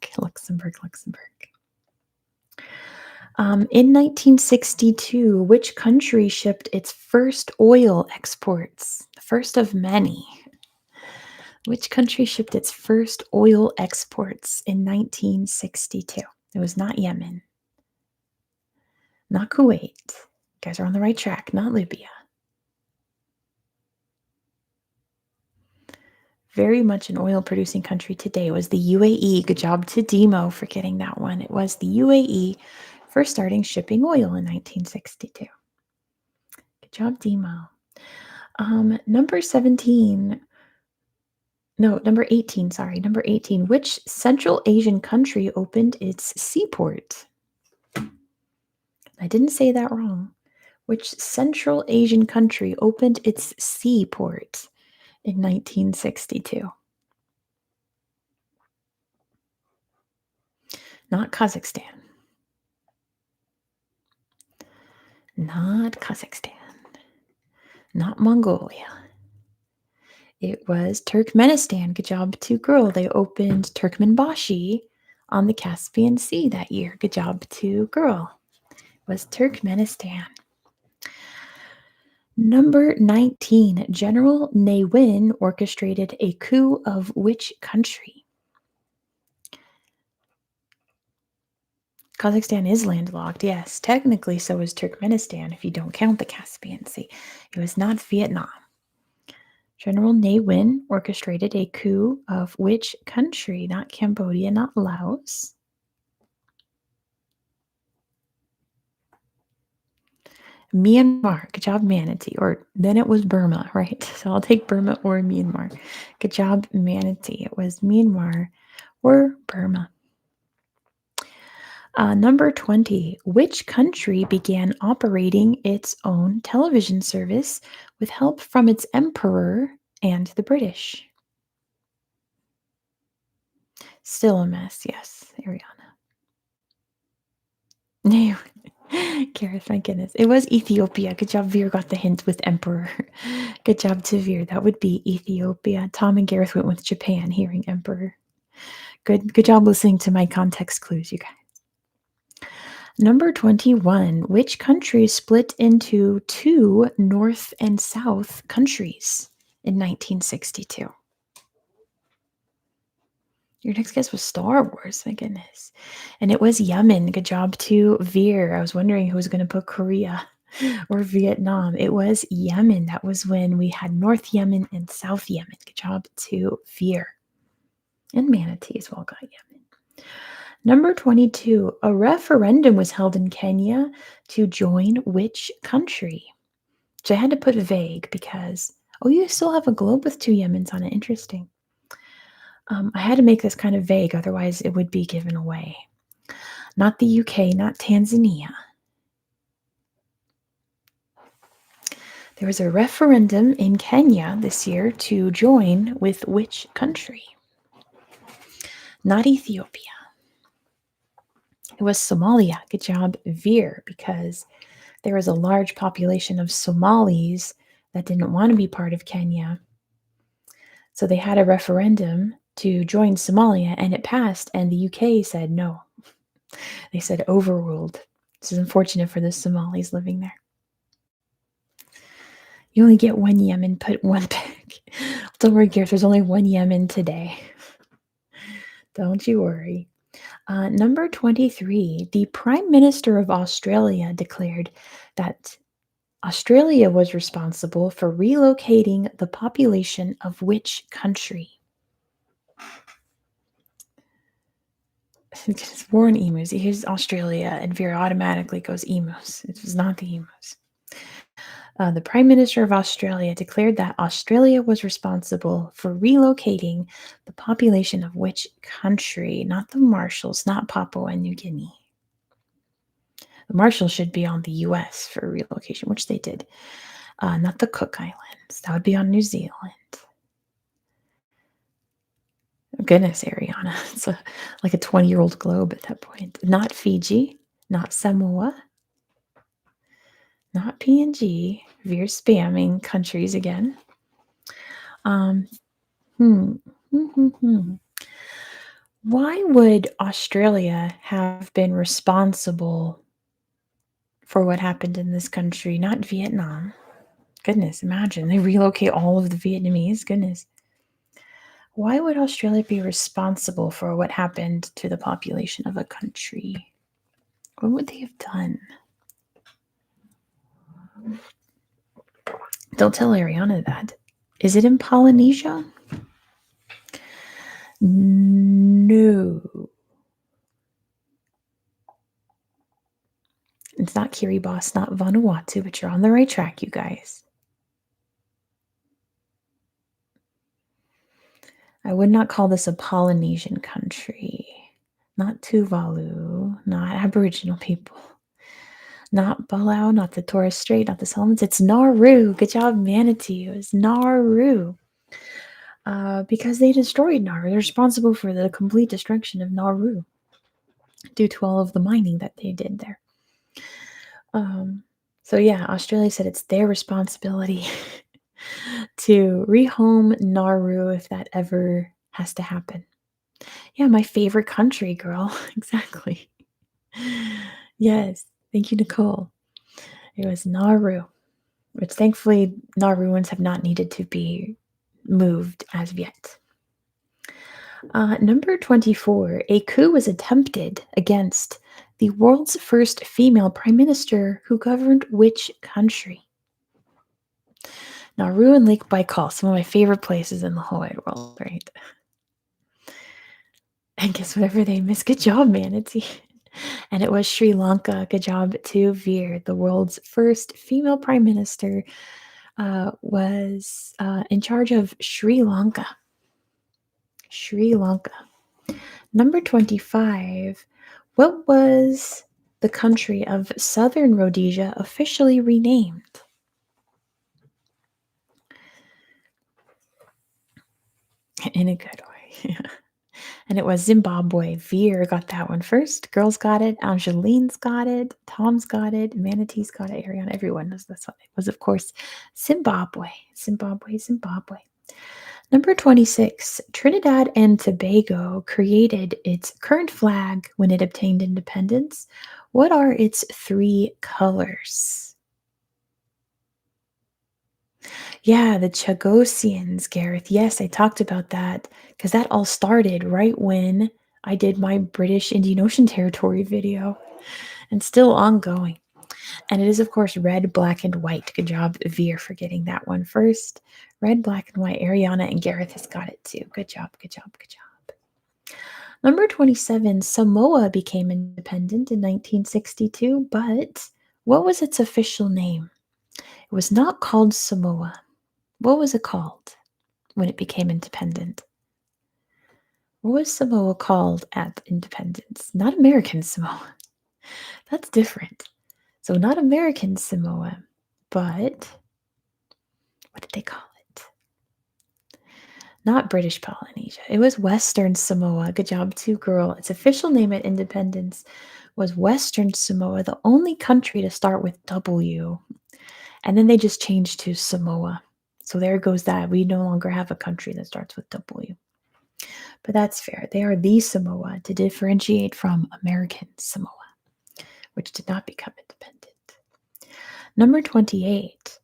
In 1962, which country shipped its first oil exports? The first of many. Which country shipped its first oil exports in 1962? It was not Yemen. Not Kuwait. You guys are on the right track. Not Libya. Very much an oil-producing country today. It was the UAE. Good job to Demo for getting that one. It was the UAE for starting shipping oil in 1962. Good job, Demo. Number 18, sorry. Number 18. Which Central Asian country opened its seaport? I didn't say that wrong. Which Central Asian country opened its seaport in 1962. Not Kazakhstan. Not Kazakhstan. Not Mongolia. It was Turkmenistan. Good job to girl. They opened Turkmenbashi on the Caspian Sea that year. Good job to girl. It was Turkmenistan. Number 19. General Ne Win orchestrated a coup of which country? Kazakhstan is landlocked, yes. Technically, so is Turkmenistan if you don't count the Caspian Sea. It was not Vietnam. General Ne Win orchestrated a coup of which country? Not Cambodia, not Laos. Myanmar. Good job, Manatee. Or then it was Burma, right? So I'll take Burma or Myanmar. Good job, Manatee. It was Myanmar or Burma. Number 20. Which country began operating its own television service with help from its emperor and the British? Still a mess, yes, Ariana. No, Gareth, my goodness. It was Ethiopia. Good job, Veer got the hint with emperor. Good job to Veer. That would be Ethiopia. Tom and Gareth went with Japan, hearing emperor. Good job listening to my context clues, you guys. Number 21. Which country split into two North and South countries in 1962? Your next guess was Star Wars, my goodness. And it was Yemen. Good job to Veer. I was wondering who was going to put Korea or Vietnam. It was Yemen. That was when we had North Yemen and South Yemen. Good job to Veer. And Manatee as well got Yemen. Number 22. A referendum was held in Kenya to join which country? So I had to put vague because, you still have a globe with two Yemens on it. Interesting. I had to make this kind of vague, otherwise it would be given away. Not the UK, not Tanzania. There was a referendum in Kenya this year to join with which country? Not Ethiopia. It was Somalia. Good job, Veer, because there was a large population of Somalis that didn't want to be part of Kenya. So they had a referendum to join Somalia, and it passed, and the UK said no. They said overruled. This is unfortunate for the Somalis living there. You only get one Yemen, put one pick. Don't worry, Gareth, there's only one Yemen today. Don't you worry. Number 23, the Prime Minister of Australia declared that Australia was responsible for relocating the population of which country? It's war on emus. Here's Australia, and Vera automatically goes emus. It was not the emus. The Prime Minister of Australia declared that Australia was responsible for relocating the population of which country? Not the Marshalls, not Papua New Guinea. The Marshalls should be on the US for relocation, which they did. Not the Cook Islands. That would be on New Zealand. Oh, goodness, Ariana. It's like a 20-year-old globe at that point. Not Fiji. Not Samoa. Not PNG. Veer spamming countries again. Why would Australia have been responsible for what happened in this country? Not Vietnam. Goodness, imagine. They relocate all of the Vietnamese. Goodness. Why would Australia be responsible for what happened to the population of a country? What would they have done? Don't tell Ariana that. Is it in Polynesia? No. It's not Kiribati, not Vanuatu, but you're on the right track, you guys. I would not call this a Polynesian country. Not Tuvalu, not Aboriginal people. Not Palau, not the Torres Strait, not the Solomons. It's Nauru. Good job, Manatee. It was Nauru. because they destroyed Nauru. They're responsible for the complete destruction of Nauru due to all of the mining that they did there. So yeah, Australia said it's their responsibility to rehome Nauru if that ever has to happen. Yeah, my favorite country, girl. Exactly. Yes. Thank you, Nicole. It was Nauru, which thankfully Nauruans have not needed to be moved as of yet. Number 24, a coup was attempted against the world's first female prime minister who governed which country? Nauru and Lake Baikal, some of my favorite places in the whole wide world, right? And guess whatever they missed. Good job, Manatee. And it was Sri Lanka. Good job to Veer. The world's first female prime minister was in charge of Sri Lanka. Sri Lanka. Number 25. What was the country of Southern Rhodesia officially renamed? In a good way. And it was Zimbabwe. Veer got that one first. Girls got it. Angeline's got it. Tom's got it. Manatee's got it. Ariana, everyone knows this one. It was, of course, Zimbabwe. Zimbabwe, Zimbabwe. Number 26. Trinidad and Tobago created its current flag when it obtained independence. What are its three colors? Yeah, the Chagosians, Gareth. Yes, I talked about that because that all started right when I did my British Indian Ocean Territory video and still ongoing. And it is, of course, red, black, and white. Good job, Veer, for getting that one first. Red, black, and white. Ariana and Gareth has got it too. Good job, good job, good job. Number 27, Samoa became independent in 1962, but what was its official name? It was not called Samoa. What was it called when it became independent? What was Samoa called at independence? Not American Samoa. That's different. So not American Samoa, but what did they call it? Not British Polynesia. It was Western Samoa. Good job, too, girl. Its official name at independence was Western Samoa, the only country to start with W. And then they just changed to Samoa. So there goes that. We no longer have a country that starts with W. But that's fair. They are the Samoa to differentiate from American Samoa, which did not become independent. Number 28.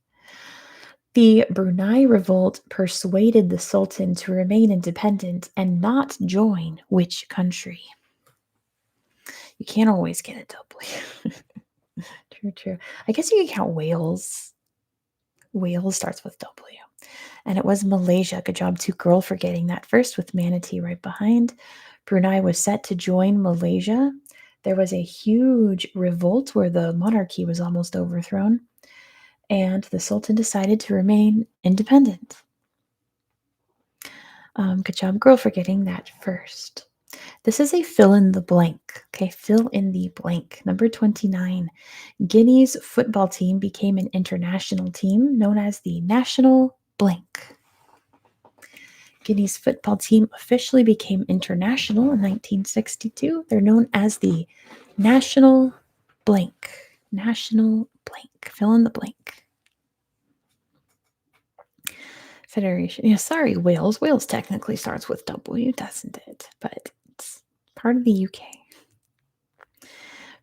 The Brunei Revolt persuaded the Sultan to remain independent and not join which country? You can't always get a W. True. I guess you can count Wales. Wales starts with W. And it was Malaysia. Good job to girl for getting that first with Manatee right behind. Brunei was set to join Malaysia. There was a huge revolt where the monarchy was almost overthrown, and the Sultan decided to remain independent. Good job, girl, for getting that first. This is a fill in the blank. Okay, fill in the blank. Number 29. Guinea's football team became an international team known as the National Blank. Guinea's football team officially became international in 1962. They're known as the National Blank. National Blank. Fill in the blank. Federation. Yeah, sorry, Wales. Wales technically starts with W, doesn't it? But it's part of the UK.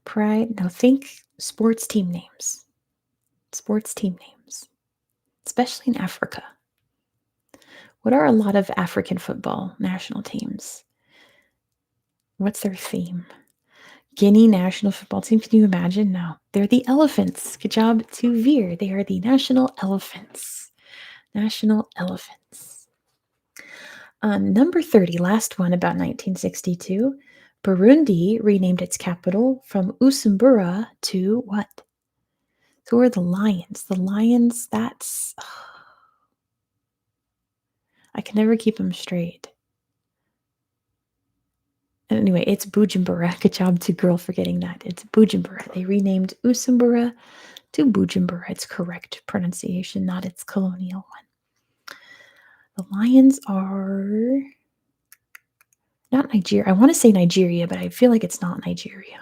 Pride. Now think sports team names. Sports team names. Especially in Africa. What are a lot of African football national teams? What's their theme? Guinea national football team. Can you imagine? No. They're the elephants. Good job to Veer. They are the national elephants. National elephants. Number 30, last one about 1962. Burundi renamed its capital from Usumbura to what? So who are the lions? The lions, that's... I can never keep them straight. Anyway, it's Bujumbura. Good job to girl for getting that. It's Bujumbura. They renamed Usumbura to Bujumbura. It's correct pronunciation, not its colonial one. The lions are not Nigeria. I want to say Nigeria, but I feel like it's not Nigeria.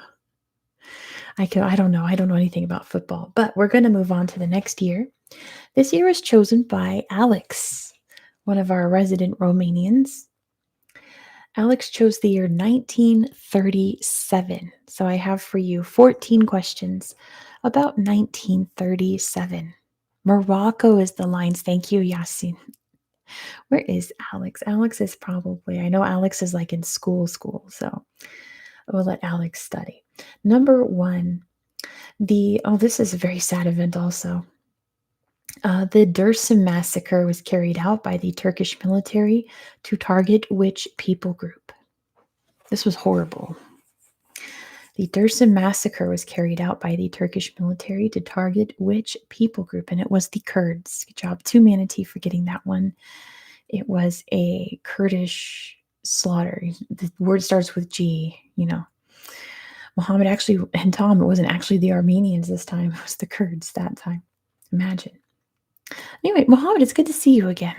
I don't know. I don't know anything about football, but we're going to move on to the next year. This year was chosen by Alex, one of our resident Romanians. Alex chose the year 1937. So I have for you 14 questions about 1937. Morocco is the lines. Thank you, Yasin. Where is Alex? Alex is probably, I know Alex is like in school, so we'll let Alex study. Number one, this is a very sad event also. The Dersim massacre was carried out by the Turkish military to target which people group? This was horrible. The Dersim massacre was carried out by the Turkish military to target which people group? And it was the Kurds. Good job to Manatee for getting that one. It was a Kurdish slaughter. The word starts with G, Muhammad actually, and Tom, it wasn't actually the Armenians this time. It was the Kurds that time. Imagine. Anyway, Muhammad, it's good to see you again.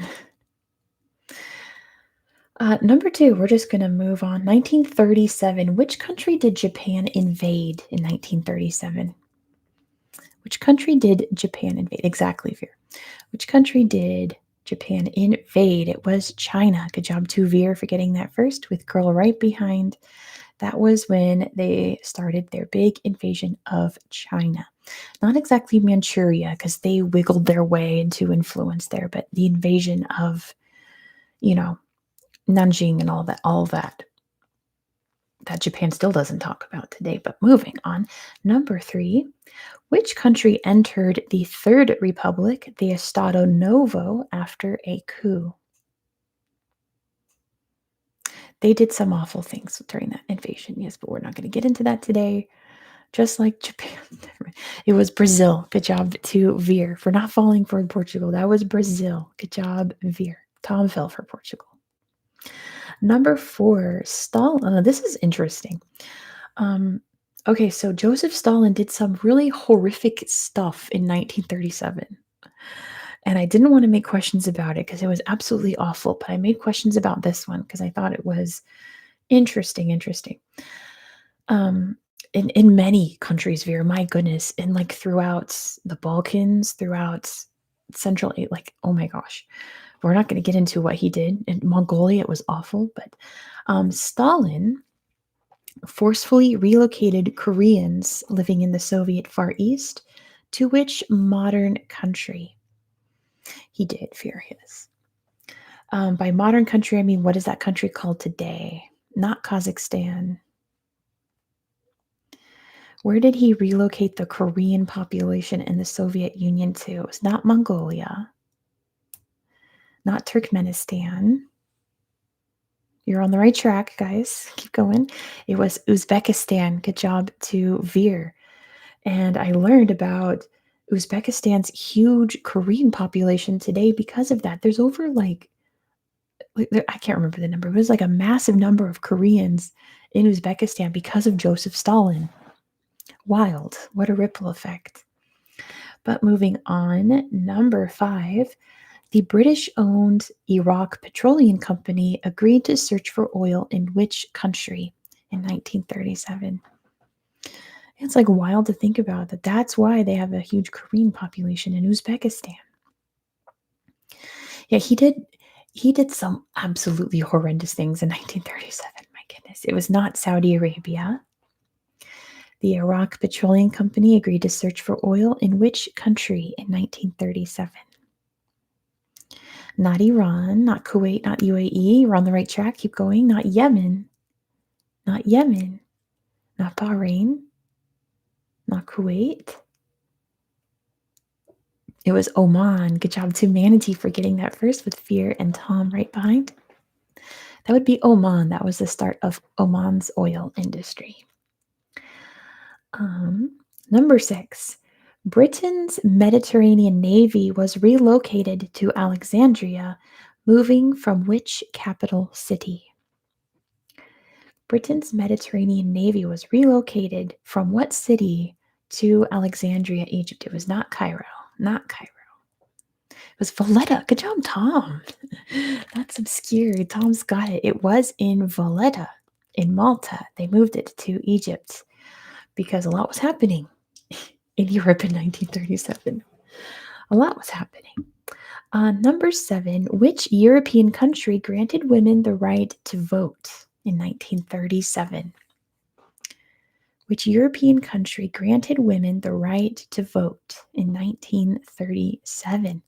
Number two, we're just going to move on. 1937. Which country did Japan invade in 1937? Which country did Japan invade? Exactly, Veer. Which country did Japan invade? It was China. Good job to Veer for getting that first with Girl right behind. That was when they started their big invasion of China. Not exactly Manchuria, because they wiggled their way into influence there, but the invasion of, Nanjing and all that Japan still doesn't talk about today. But moving on. Number three, which country entered the Third Republic, the Estado Novo, after a coup? They did some awful things during that invasion, yes, but we're not going to get into that today. Just like Japan. It was Brazil. Good job to Veer for not falling for Portugal. That was Brazil. Good job, Veer. Tom fell for Portugal. Number four, Stalin. This is interesting. Okay, so Joseph Stalin did some really horrific stuff in 1937. And I didn't want to make questions about it because it was absolutely awful, but I made questions about this one because I thought it was interesting. In many countries, Veer, my goodness, and like throughout the Balkans, throughout Central, like, oh my gosh, we're not going to get into what he did in Mongolia. It was awful, but Stalin forcefully relocated Koreans living in the Soviet Far East to which modern country? He did, Veer, his. By modern country, I mean, what is that country called today? Not Kazakhstan. Where did he relocate the Korean population in the Soviet Union to? It was not Mongolia, not Turkmenistan. You're on the right track, guys. Keep going. It was Uzbekistan. Good job to Veer. And I learned about Uzbekistan's huge Korean population today because of that. There's over I can't remember the number. It was like a massive number of Koreans in Uzbekistan because of Joseph Stalin. Wild. What a ripple effect. But moving on, number five, the British-owned Iraq Petroleum Company agreed to search for oil in which country in 1937? It's like wild to think about that. That's why they have a huge Korean population in Uzbekistan. Yeah, he did some absolutely horrendous things in 1937. My goodness. It was not Saudi Arabia. The Iraq Petroleum Company agreed to search for oil in which country in 1937? Not Iran, not Kuwait, not UAE. We're on the right track. Keep going. Not Yemen. Not Yemen. Not Bahrain. Not Kuwait. It was Oman. Good job to Manatee for getting that first with Fear and Tom right behind. That would be Oman. That was the start of Oman's oil industry. Number six, Britain's Mediterranean Navy was relocated to Alexandria, moving from which capital city? Britain's Mediterranean Navy was relocated from what city to Alexandria, Egypt? It was not Cairo. Not Cairo. It was Valletta. Good job, Tom. That's obscure. Tom's got it. It was in Valletta in Malta. They moved it to Egypt because a lot was happening in Europe in 1937. A lot was happening. Number 7, which European country granted women the right to vote in 1937? Which European country granted women the right to vote in 1937?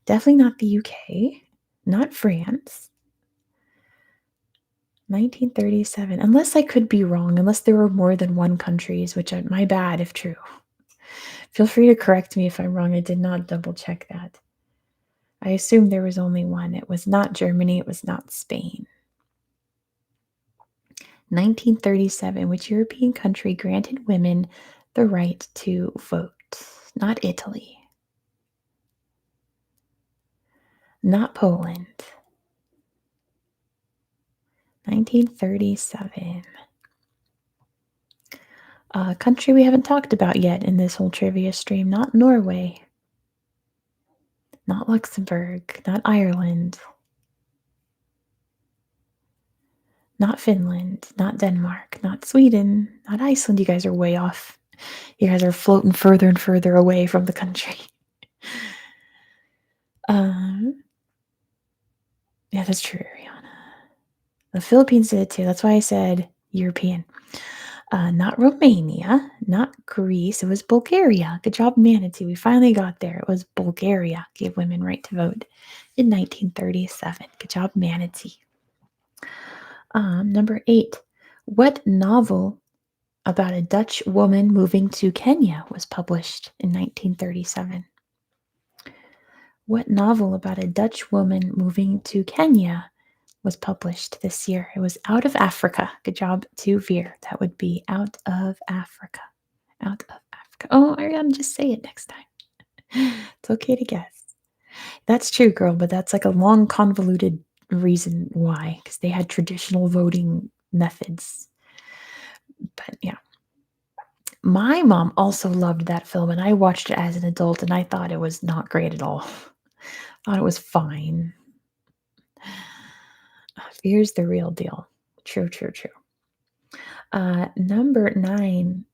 Definitely not the UK, not France. 1937. Unless I could be wrong, unless there were more than one countries, which my bad if true. Feel free to correct me if I'm wrong. I did not double check that. I assume there was only one. It was not Germany. It was not Spain. 1937. Which European country granted women the right to vote? Not Italy. Not Poland. 1937. A country we haven't talked about yet in this whole trivia stream. Not Norway. Not Luxembourg. Not Ireland. Not Finland. Not Denmark. Not Sweden. Not Iceland. You guys are way off. You guys are floating further and further away from the country. Yeah, that's true, Ariana. The Philippines did it too. That's why I said European. Not Romania, not Greece. It was Bulgaria. Good job, Manatee. We finally got there. It was Bulgaria gave women right to vote in 1937. Good job, Manatee. Number 8. What novel about a Dutch woman moving to Kenya was published in 1937? What novel about a Dutch woman moving to Kenya was published this year? It was Out of Africa. Good job to Veer. That would be Out of Africa. Out of Africa. Oh, Ariana, just say it next time. It's okay to guess. That's true, girl, but that's like a long, convoluted reason why, because they had traditional voting methods. But yeah. My mom also loved that film, and I watched it as an adult, and I thought it was not great at all. I thought it was fine. Fear's the real deal. True, true, true. Number 9.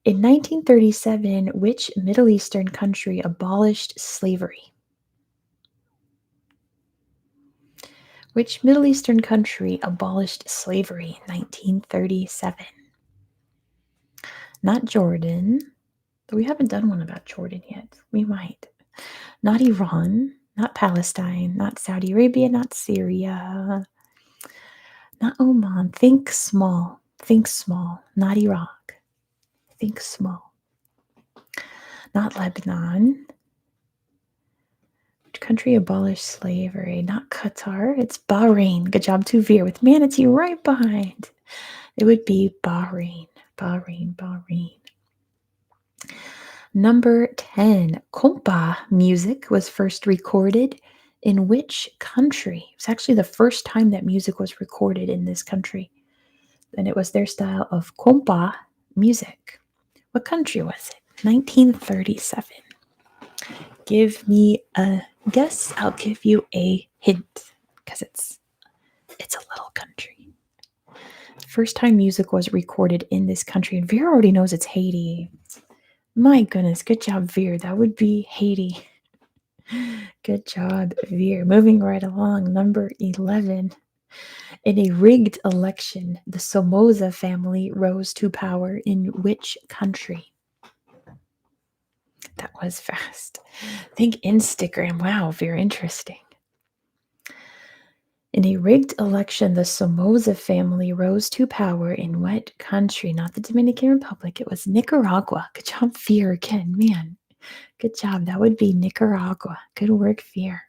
In 1937, which Middle Eastern country abolished slavery? Which Middle Eastern country abolished slavery in 1937? Not Jordan. We haven't done one about Jordan yet. We might. Not Iran. Not Palestine. Not Saudi Arabia. Not Syria. Not Oman. Think small. Think small. Not Iraq. Think small. Not Lebanon. Which country abolished slavery? Not Qatar. It's Bahrain. Good job to Veer with Manatee right behind. It would be Bahrain. Bahrain. Bahrain. Number 10. Compa music was first recorded in which country? It's actually the first time that music was recorded in this country. And it was their style of compa music. What country was it? 1937. Give me a guess. I'll give you a hint because it's a little country. First time music was recorded in this country, and Vera already knows it's Haiti. My goodness, good job, Veer. That would be Haiti. Good job, Veer. Moving right along, number 11. In a rigged election, the Somoza family rose to power in which country? That was fast. Think Instagram. Wow, very interesting. In a rigged election, the Somoza family rose to power in what country? Not the Dominican Republic. It was Nicaragua. Good job, Fear again. Man, good job. That would be Nicaragua. Good work, Fear.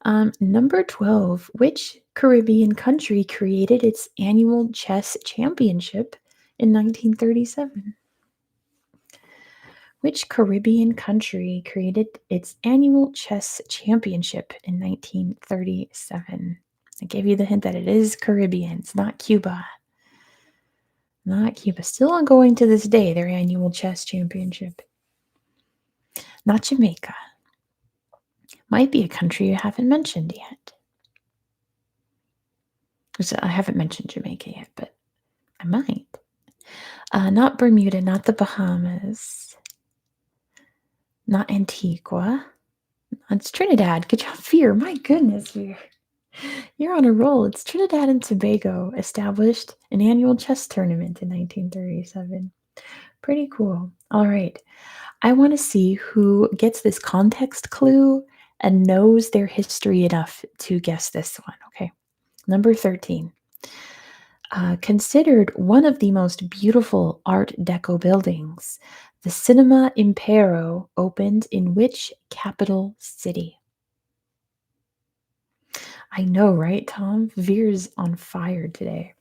Number 12. Which Caribbean country created its annual chess championship in 1937? Which Caribbean country created its annual chess championship in 1937? I gave you the hint that it is Caribbean. It's not Cuba. Not Cuba. Still ongoing to this day, their annual chess championship. Not Jamaica. Might be a country you haven't mentioned yet. I haven't mentioned Jamaica yet, but I might. Not Bermuda, not the Bahamas, not Antigua. It's Trinidad. Good job, Fear. My goodness, Fear. You're on a roll. It's Trinidad and Tobago established an annual chess tournament in 1937. Pretty cool. All right. I want to see who gets this context clue and knows their history enough to guess this one. Okay. Number 13. Considered one of the most beautiful Art Deco buildings, the Cinema Impero opened in which capital city? I know, right, Tom? Veer's on fire today.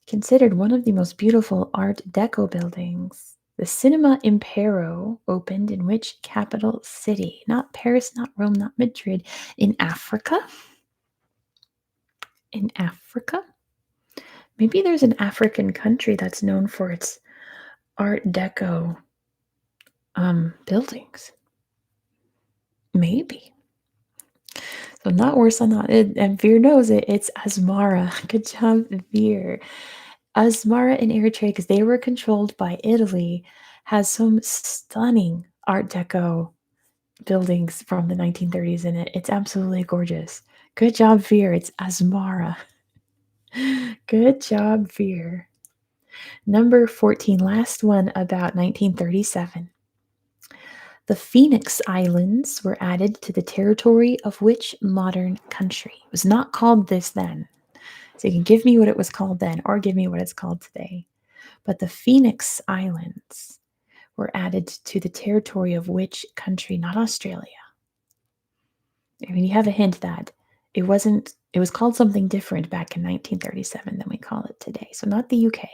Considered one of the most beautiful Art Deco buildings, the Cinema Impero opened in which capital city? Not Paris, not Rome, not Madrid. In Africa? In Africa? Maybe there's an African country that's known for its Art Deco buildings. Maybe. So not worse on that. And Veer knows it. It's Asmara. Good job, Veer. Asmara in Eritrea, because they were controlled by Italy, has some stunning Art Deco buildings from the 1930s in it. It's absolutely gorgeous. Good job, Veer. It's Asmara. Good job, Veer. Number 14, last one about 1937. The Phoenix Islands were added to the territory of which modern country? It was not called this then. So you can give me what it was called then or give me what it's called today. But the Phoenix Islands were added to the territory of which country? Not Australia. I mean, you have a hint that it was called something different back in 1937 than we call it today. So not the UK,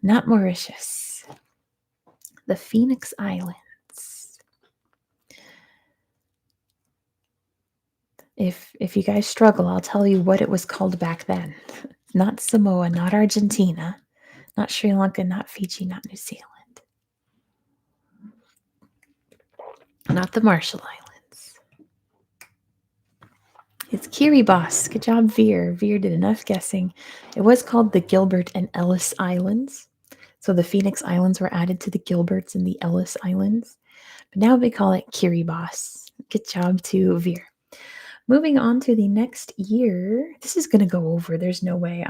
not Mauritius. The Phoenix Islands. If you guys struggle, I'll tell you what it was called back then. Not Samoa, not Argentina, not Sri Lanka, not Fiji, not New Zealand. Not the Marshall Islands. It's Kiribati. Good job, Veer. Veer did enough guessing. It was called the Gilbert and Ellis Islands. So the Phoenix Islands were added to the Gilberts and the Ellis Islands. But now they call it Kiribati. Good job to Veer. Moving on to the next year. This is going to go over. There's no way.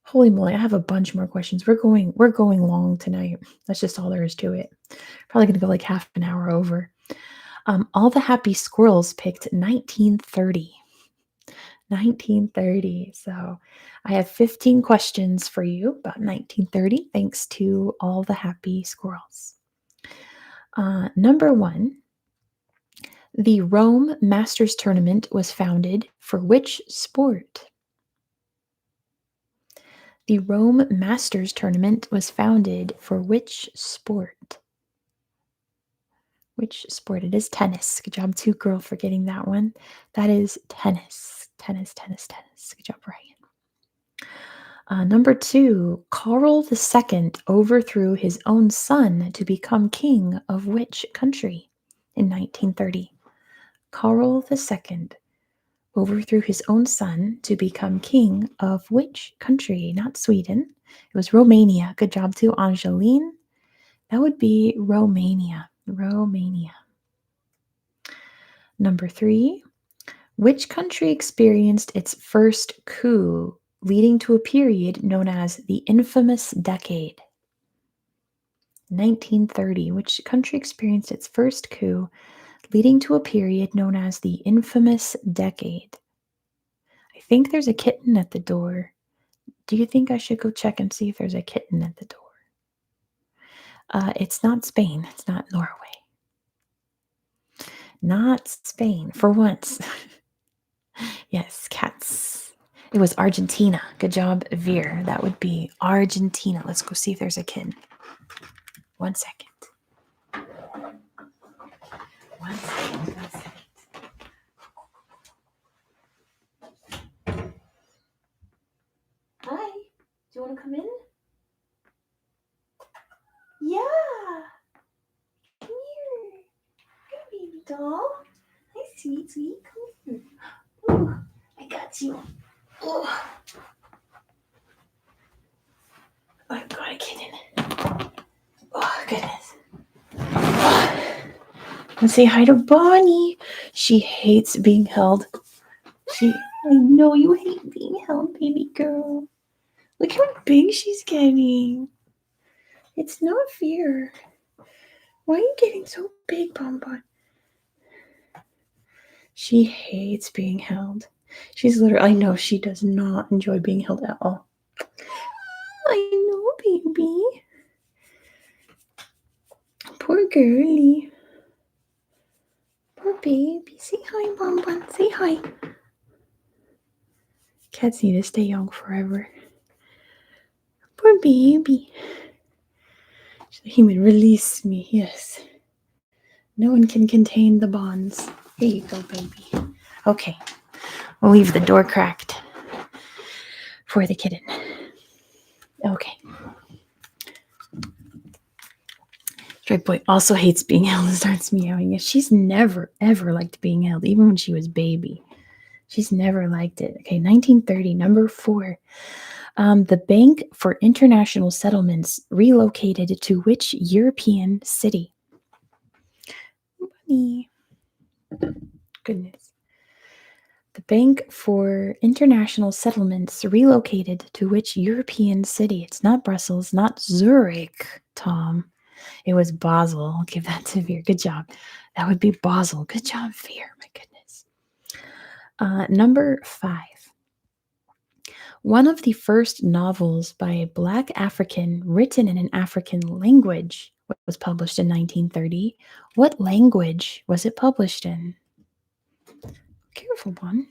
Holy moly, I have a bunch more questions. We're going long tonight. That's just all there is to it. Probably going to go like half an hour over. All the Happy Squirrels picked 1930. 1930. So I have 15 questions for you about 1930, thanks to All the Happy Squirrels. Number 1. The Rome Masters Tournament was founded for which sport? The Rome Masters Tournament was founded for which sport? Which sport? It is tennis. Good job, too, girl, for getting that one. That is tennis. Tennis. Good job, Ryan. Number 2, Karl II overthrew his own son to become king of which country in 1930? Karl II overthrew his own son to become king of which country? Not Sweden. It was Romania. Good job to Angeline. That would be Romania. Romania. Number 3. Which country experienced its first coup, leading to a period known as the infamous decade? 1930. Which country experienced its first coup, leading to a period known as the infamous decade? I think there's a kitten at the door. Do you think I should go check and see if there's a kitten at the door? It's not Spain. It's not Norway. Not Spain, for once. Yes, cats. It was Argentina. Good job, Veer. That would be Argentina. Let's go see if there's a kitten. 1 second. 1 second. 1 second. Hi. Do you want to come in? Yeah. Come here. Come, baby. doll. Hi, sweet. Come here. Ooh, I got you. Oh, I've got a kitten. Oh, goodness. Let's say hi to Bonnie. She hates being held. I know you hate being held, baby girl. Look how big she's getting. It's not fair. Why are you getting so big, Bonbon? She hates being held. She's literally, I know she does not enjoy being held at all. I know, baby. Poor girlie. Poor baby. Say hi, Bonbon. Say hi. Cats need to stay young forever. Poor baby. The human, release me. Yes. No one can contain the bonds. Here you go, baby. Okay. We'll leave the door cracked for the kitten. Okay. Stray Boy also hates being held and starts meowing. She's never, ever liked being held, even when she was baby. She's never liked it. Okay, 1930, number 4. The Bank for International Settlements relocated to which European city? Bunny. Goodness. The Bank for International Settlements relocated to which European city? It's not Brussels, not Zurich, Tom. It was Basel. I'll give that to Veer. Good job. That would be Basel. Good job, Veer. My goodness. Number 5. One of the first novels by a Black African written in an African language was published in 1930. What language was it published in? Careful, one.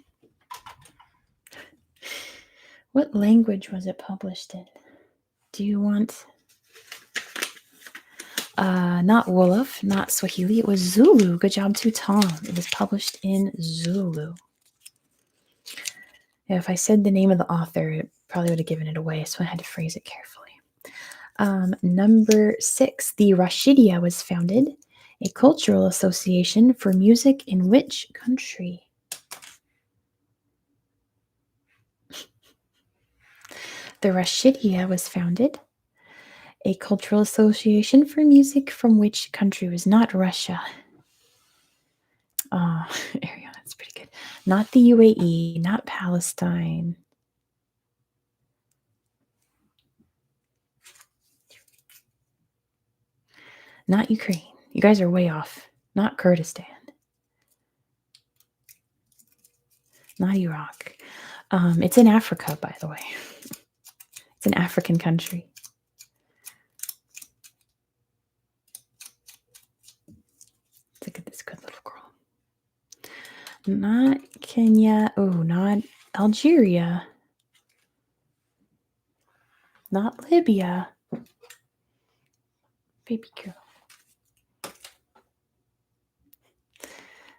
What language was it published in? Do you want... not Wolof, not Swahili. It was Zulu. Good job to Tom. It was published in Zulu. Yeah, if I said the name of the author, it probably would have given it away, so I had to phrase it carefully. Number 6, the Rashidia was founded, a cultural association for music in which country? The Rashidia was founded, a cultural association for music from which country? Was not Russia. Oh, Ariana, that's pretty good. Not the UAE, not Palestine. Not Ukraine. You guys are way off. Not Kurdistan. Not Iraq. It's in Africa, by the way. It's an African country. Look at this good little girl. Not Kenya. Oh, not Algeria. Not Libya. Baby girl.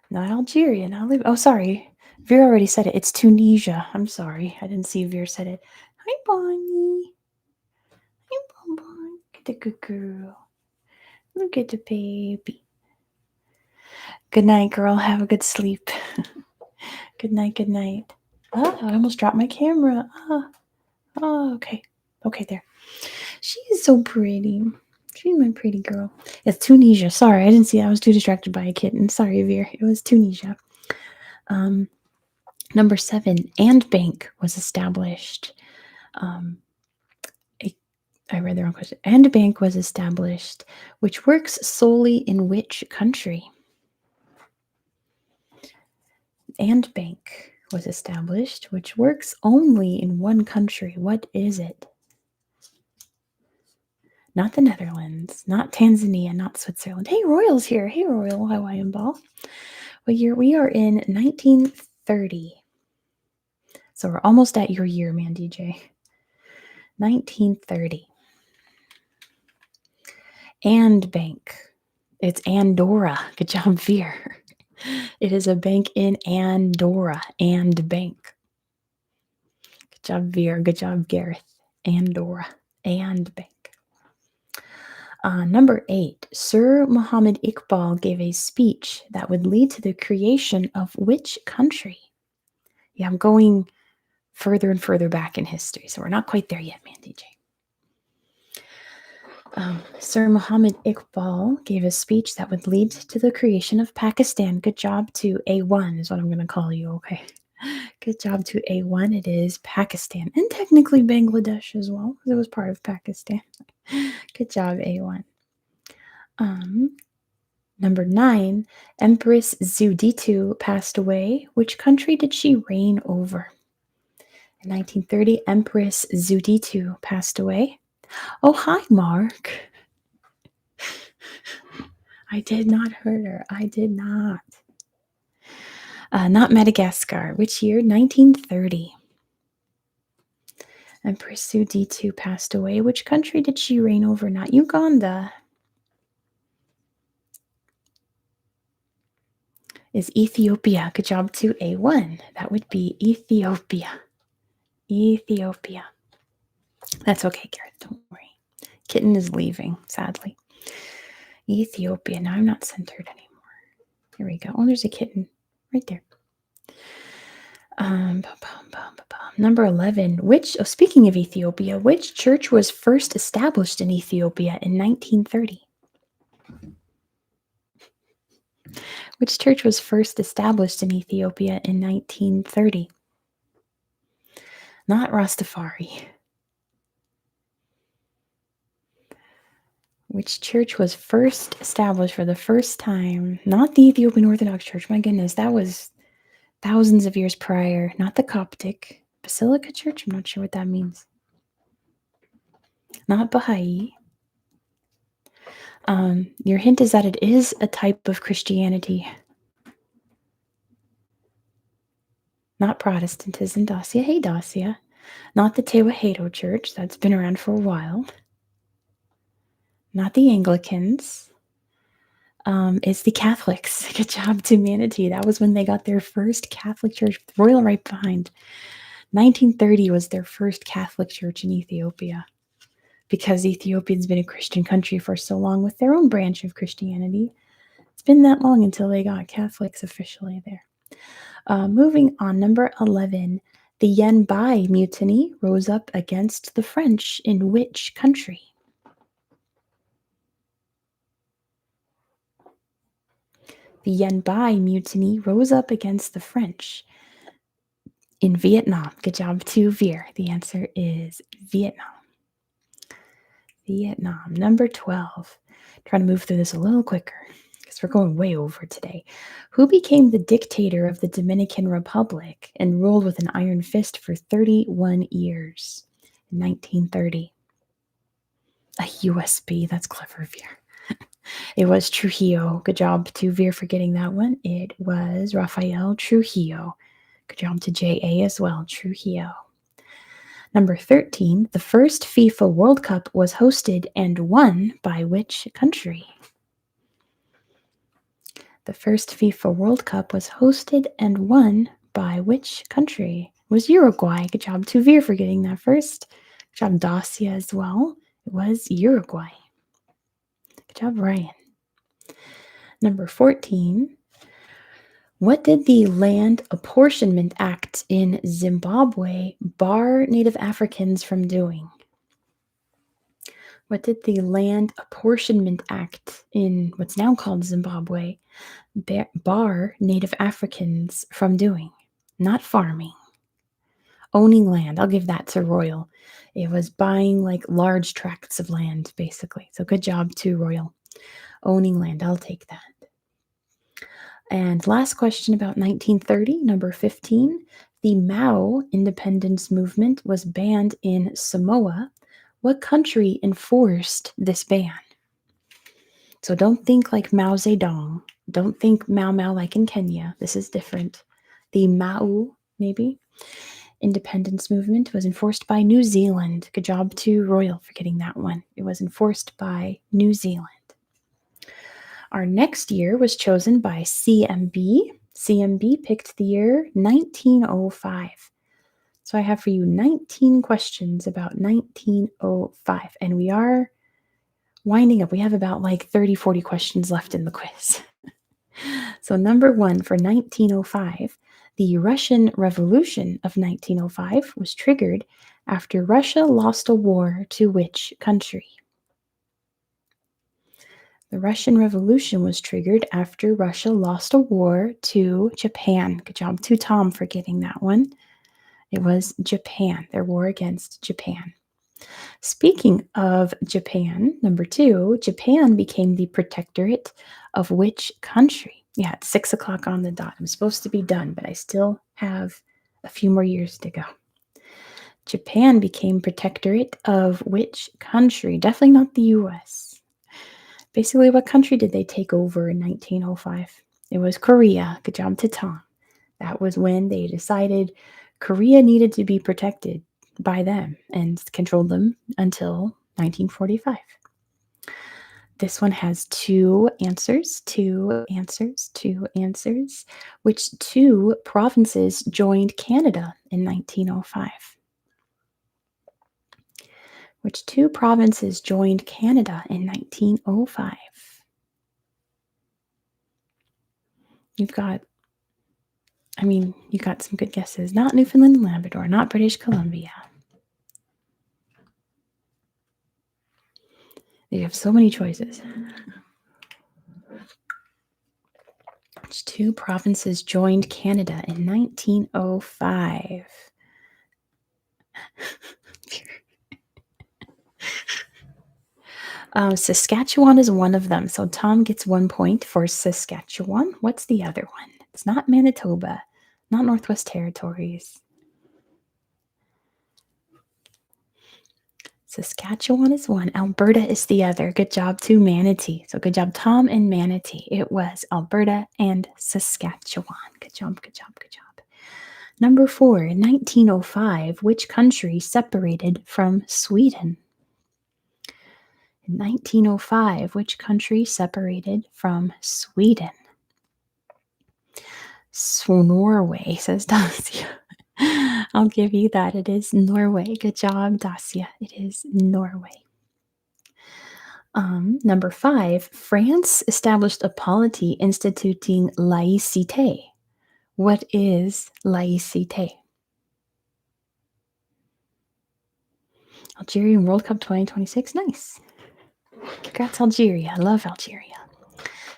Not Algeria. Not Libya. Oh, sorry. Veer already said it. It's Tunisia. I'm sorry. I didn't see Veer said it. Hi, Bonnie. Hi, Bonbon. Get the good girl. Look at the baby. Good night, girl. Have a good sleep. Good night. Good night. Oh, I almost dropped my camera. Oh, okay. Okay, there. She is so pretty. She's my pretty girl. It's Tunisia. Sorry, I didn't see. I was too distracted by a kitten. Sorry, Veer. It was Tunisia. Number 7, And Bank was established. I read the wrong question. And Bank was established, which works solely in which country? And Bank was established, which works only in one country. What is it? Not the Netherlands, not Tanzania, not Switzerland. Hey, Royal's here. Hey, Royal Hawaiian Ball. What year? We are in 1930. So we're almost at your year, man, DJ. 1930. And Bank. It's Andorra. Good job, Veer. It is a bank in Andorra. And Bank. Good job, Veer. Good job, Gareth. Andorra. And Bank. Number 8, Sir Muhammad Iqbal gave a speech that would lead to the creation of which country? Yeah, I'm going further and further back in history, so we're not quite there yet, Mandy J. Sir Muhammad Iqbal gave a speech that would lead to the creation of Pakistan. Good job to A1 is what I'm going to call you, okay? Good job to A1. It is Pakistan, and technically Bangladesh as well, because it was part of Pakistan. Good job, A1. Number 9, Empress Zuditu passed away. Which country did she reign over? In 1930, Empress Zuditu passed away. Oh, hi, Mark. I did not hurt her. I did not. Not Madagascar. Which year? 1930. Empress Zuditu passed away. Which country did she reign over? Not Uganda. Is Ethiopia. Good job to A1. That would be Ethiopia. Ethiopia. That's okay, Garrett. Don't worry. Kitten is leaving, sadly. Ethiopia. Now I'm not centered anymore. Here we go. Oh, there's a kitten right there. Number 11. Speaking of Ethiopia, which church was first established in Ethiopia in 1930? Which church was first established in Ethiopia in 1930? Not Rastafari. Which church was first established for the first time? Not the Ethiopian Orthodox Church. My goodness, that was thousands of years prior. Not the Coptic. Basilica Church? I'm not sure what that means. Not Baha'i. Your hint is that it is a type of Christianity. Not Protestantism. Dacia. Hey, Dacia. Not the Tewahedo Church. That's been around for a while. Not the Anglicans. It's the Catholics. Good job to Manatee. That was when they got their first Catholic church, royal right behind. 1930 was their first Catholic church in Ethiopia, because Ethiopia's been a Christian country for so long with their own branch of Christianity. It's been that long until they got Catholics officially there. Moving on, number 11. The Yanbai Mutiny rose up against the French in which country? The Yanbai Mutiny rose up against the French in Vietnam. Good job to Veer. The answer is Vietnam. Vietnam. Number 12. Try to move through this a little quicker because we're going way over today. Who became the dictator of the Dominican Republic and ruled with an iron fist for 31 years in 1930? A USB. That's clever, Veer. It was Trujillo. Good job to Veer for getting that one. It was Rafael Trujillo. Good job to JA as well. Trujillo. Number 13. The first FIFA World Cup was hosted and won by which country? The first FIFA World Cup was hosted and won by which country? It was Uruguay. Good job to Veer for getting that first. Good job, Dacia, as well. It was Uruguay. Good job, Ryan. Number 14. What did the Land Apportionment Act in Zimbabwe bar Native Africans from doing? What did the Land Apportionment Act in what's now called Zimbabwe bar Native Africans from doing? Not farming. Owning land. I'll give that to Royal. It was buying like large tracts of land, basically. So good job to Royal. Owning land. I'll take that. And last question about 1930, number 15. The Mao independence movement was banned in Samoa. What country enforced this ban? So don't think like Mao Zedong. Don't think Mao Mao like in Kenya. This is different. The Mao, maybe, independence movement was enforced by New Zealand. Good job to Royal for getting that one. It was enforced by New Zealand. Our next year was chosen by CMB. CMB picked the year 1905. So I have for you 19 questions about 1905. And we are Winding up, we have about like 30, 40 questions left in the quiz. So, number one for 1905, the Russian Revolution of 1905 was triggered after Russia lost a war to which country? The Russian Revolution was triggered after Russia lost a war to Japan. Good job to Tom for getting that one. It was Japan, their war against Japan. Speaking of Japan, number two, Japan became the protectorate of which country? Yeah, it's 6 o'clock on the dot. I'm supposed to be done, but I still have a few more years to go. Japan became protectorate of which country? Definitely not the US. Basically, what country did they take over in 1905? It was Korea. Good job to Tom. That was when they decided Korea needed to be protected by them and controlled them until 1945. This one has two answers, two answers, two answers. Which two provinces joined Canada in 1905? Which two provinces joined Canada in 1905? You got some good guesses. Not Newfoundland and Labrador, not British Columbia. You have so many choices. Which two provinces joined Canada in 1905? Saskatchewan is one of them. So Tom gets 1 point for Saskatchewan. What's the other one? It's not Manitoba, not Northwest Territories. Saskatchewan is one. Alberta is the other. Good job to Manatee. So good job, Tom and Manatee. It was Alberta and Saskatchewan. Good job, good job, good job. Number four, in 1905, which country separated from Sweden? In 1905, which country separated from Sweden? So Norway, says Dacia. I'll give you that. It is Norway. Good job, Dacia. It is Norway. Number five, France established a polity instituting laïcité. What is laïcité? Algerian World Cup 2026. Nice. Congrats, Algeria. I love Algeria.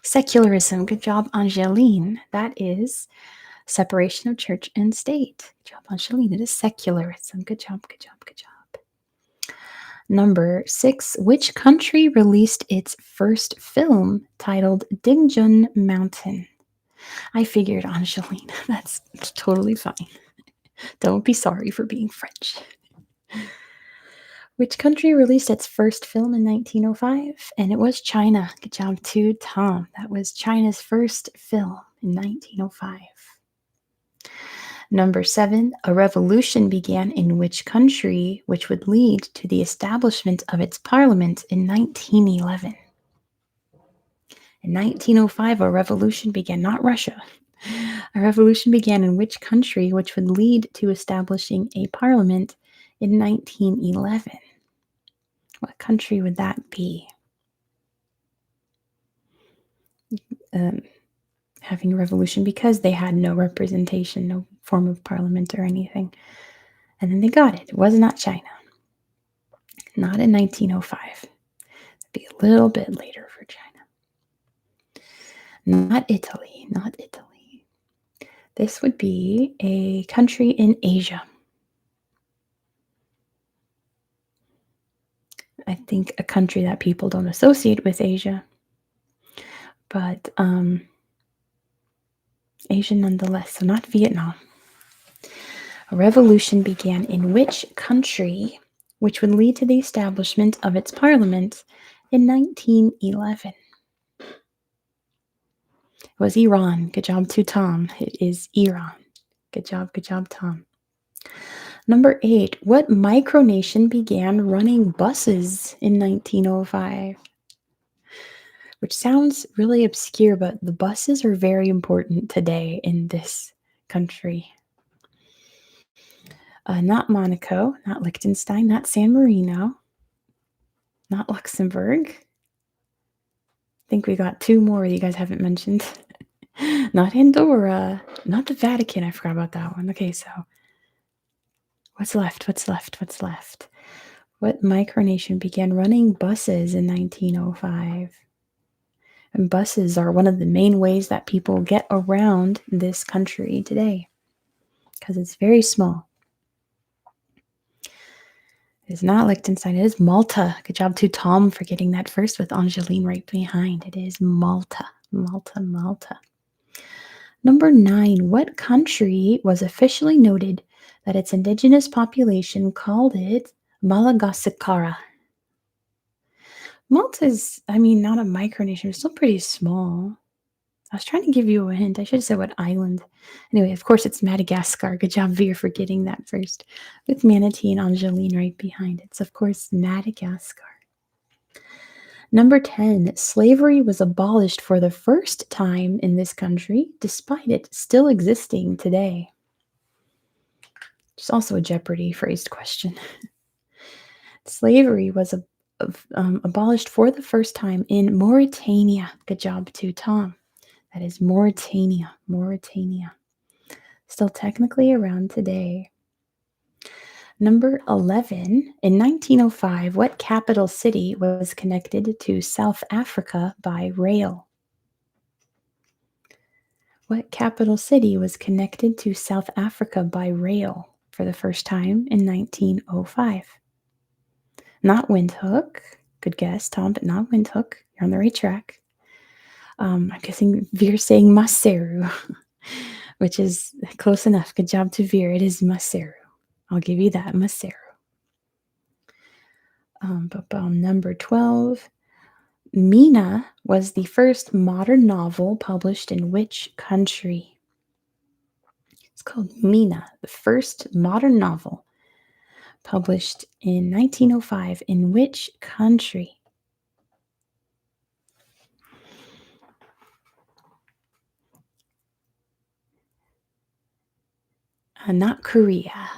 Secularism. Good job, Angeline. That is separation of church and state. Good job, Angeline. It is secularism. Good job, good job, good job. Number six, which country released its first film titled Dingjun Mountain? I figured, Angeline. That's totally fine. Don't be sorry for being French. Which country released its first film in 1905? And it was China. Good job to Tom. That was China's first film in 1905. Number seven, a revolution began in which country, which would lead to the establishment of its parliament in 1911? In 1905, a revolution began, not Russia. A revolution began in which country, which would lead to establishing a parliament in 1911? What country would that be? Having a revolution because they had no representation, no form of parliament or anything. And then they got it. It was not China. Not in 1905. It'd be a little bit later for China. Not Italy. Not Italy. This would be a country in Asia. I think a country that people don't associate with Asia, but Asia nonetheless. So not Vietnam. A revolution began in which country, which would lead to the establishment of its parliament in 1911? It was Iran. Good job to Tom. It is Iran. Good job, Tom. Number eight, what micronation began running buses in 1905? Which sounds really obscure, but the buses are very important today in this country. Not Monaco, not Liechtenstein, not San Marino, not Luxembourg. think we got 2 more you guys haven't mentioned. Not Andorra, not the Vatican, I forgot about that one. Okay, so what's left? What's left? What's left? What micronation began running buses in 1905? And buses are one of the main ways that people get around this country today because it's very small. It is not Liechtenstein. It is Malta. Good job to Tom for getting that first with Angeline right behind. It is Malta. Malta, Malta. Number 9. What country was officially noted that its indigenous population called it Malagasikara? Malta is, not a micronation. It's still pretty small. I was trying to give you a hint. I should have said what island. Anyway, of course, it's Madagascar. Good job, Veer, for getting that first. With Manatee and Angeline right behind it. It's, of course, Madagascar. Number 10. Slavery was abolished for the first time in this country, despite it still existing today. It's also a Jeopardy phrased question. Slavery was abolished for the first time in Mauritania. Good job to Tom. That is Mauritania. Mauritania. Still technically around today. Number 11. In 1905, what capital city was connected to South Africa by rail? What capital city was connected to South Africa by rail for the first time in 1905? Not Windhoek. Good guess, Tom, but not Windhoek. You're on the right track. I'm guessing Veer's saying Maseru, which is close enough. Good job to Veer. It is Maseru. I'll give you that, Maseru. Number 12. Mina was the first modern novel published in which country? It's called Mina, the first modern novel published in 1905. In which country? Not Korea.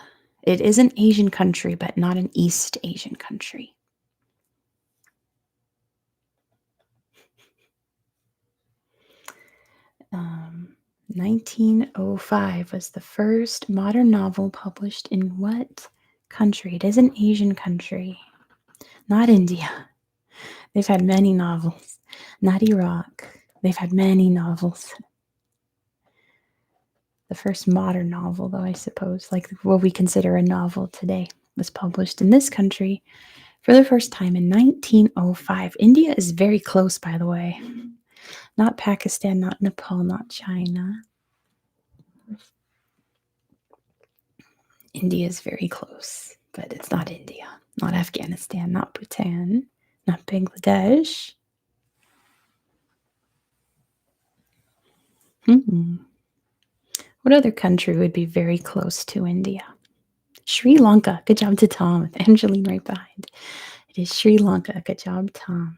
It is an Asian country, but not an East Asian country. Um, 1905 was the first modern novel published in what country? It is an Asian country. Not India. They've had many novels. Not Iraq. They've had many novels. The first modern novel, though, I suppose, like what we consider a novel today, was published in this country for the first time in 1905. India is very close, by the way. Not Pakistan, not Nepal, not China. India is very close, but it's not India, not Afghanistan, not Bhutan, not Bangladesh. What other country would be very close to India? Sri Lanka. Good job to Tom with Angeline right behind. It is Sri Lanka. Good job, Tom.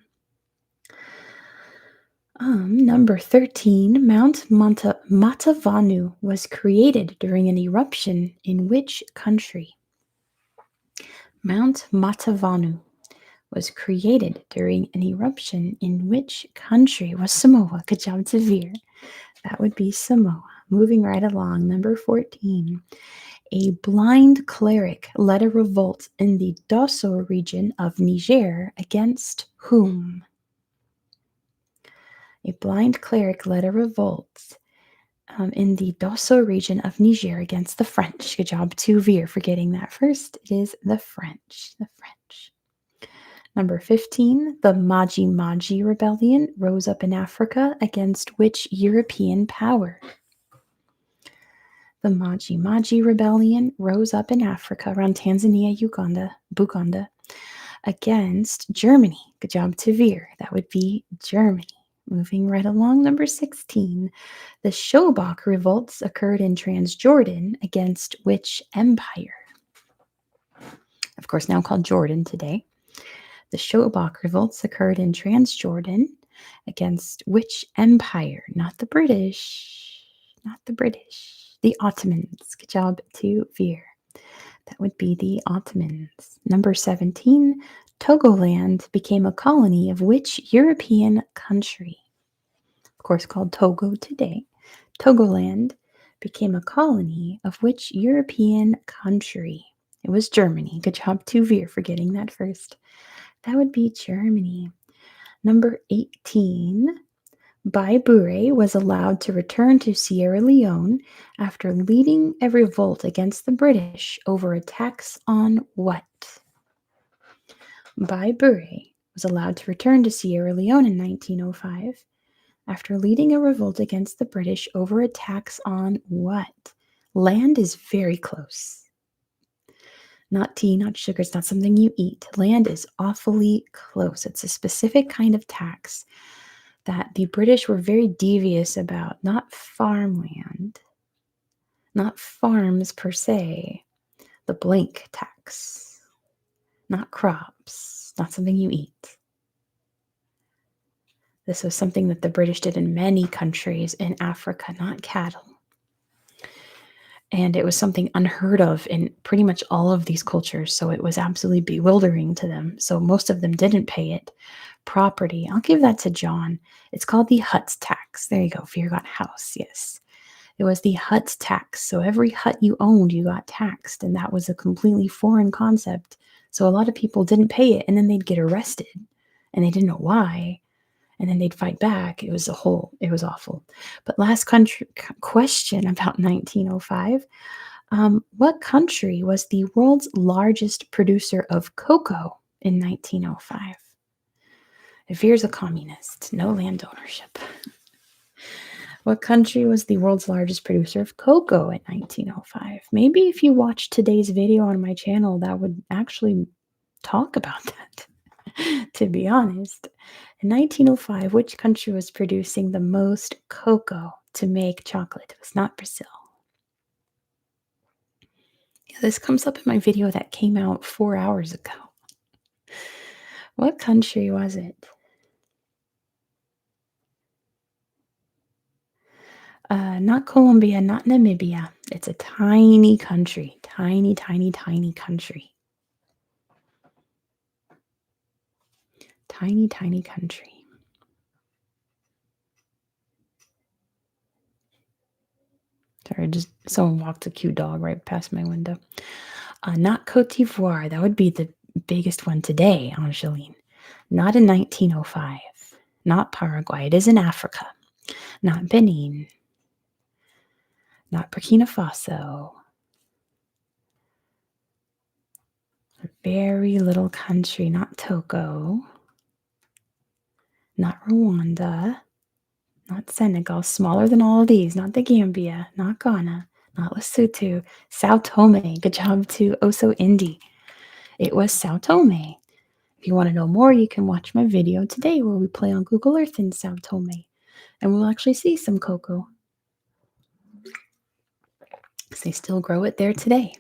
Number 13. Mount Matavanu was created during an eruption in which country? Mount Matavanu was created during an eruption in which country? Was Samoa. Good job to Veer. That would be Samoa. Moving right along. Number 14. A blind cleric led a revolt in the Dosso region of Niger against whom? A blind cleric led a revolt in the Dosso region of Niger against the French. Good job to Veer for getting that first. It is the French. The French. Number 15. The Maji Maji Rebellion rose up in Africa against which European power? The Maji Maji Rebellion rose up in Africa around Tanzania, Buganda, against Germany. Good job to Veer. That would be Germany. Moving right along, number 16. The Shobak revolts occurred in Transjordan against which empire? Of course, now called Jordan today. The Shobak revolts occurred in Transjordan against which empire? Not the British. Not the British. The Ottomans. Good job to Veer. That would be the Ottomans. Number 17. Togoland became a colony of which European country? Of course, called Togo today. Togoland became a colony of which European country? It was Germany. Good job, Tuvir, for getting that first. That would be Germany. Number 18. Baibure was allowed to return to Sierra Leone after leading a revolt against the British over a tax on what? Baibure was allowed to return to Sierra Leone in 1905 after leading a revolt against the British over a tax on what? Land is very close. Not tea, not sugar, it's not something you eat. Land is awfully close. It's a specific kind of tax that the British were very devious about. Not farmland, not farms per se, the blank tax, not crops, not something you eat. This was something that the British did in many countries in Africa, not cattle. And it was something unheard of in pretty much all of these cultures. So it was absolutely bewildering to them. So most of them didn't pay it. Property, I'll give that to John. It's called the hut tax. There you go. Fear got house. Yes. It was the hut tax. So every hut you owned, you got taxed. And that was a completely foreign concept. So a lot of people didn't pay it. And then they'd get arrested. And they didn't know why. And then they'd fight back. It was awful. But last question about 1905. What country was the world's largest producer of cocoa in 1905? Veer's a communist. No land ownership. What country was the world's largest producer of cocoa in 1905? Maybe if you watch today's video on my channel, that would actually talk about that. To be honest, in 1905, which country was producing the most cocoa to make chocolate? It was not Brazil. Yeah, this comes up in my video that came out 4 hours ago. What country was it? Not Colombia, not Namibia. It's a tiny country. Tiny, tiny, tiny country. Tiny, tiny country. Sorry, just someone walked a cute dog right past my window. Not Cote d'Ivoire. That would be the biggest one today, Angeline. Not in 1905. Not Paraguay. It is in Africa. Not Benin. Not Burkina Faso. A very little country. Not Togo. Not Rwanda. Not Senegal. Smaller than all of these. Not the Gambia. Not Ghana. Not Lesotho. Sao Tome. Good job to Oso Indy. It was Sao Tome. If you want to know more, you can watch my video today where we play on Google Earth in Sao Tome. And we'll actually see some cocoa. Because they still grow it there today.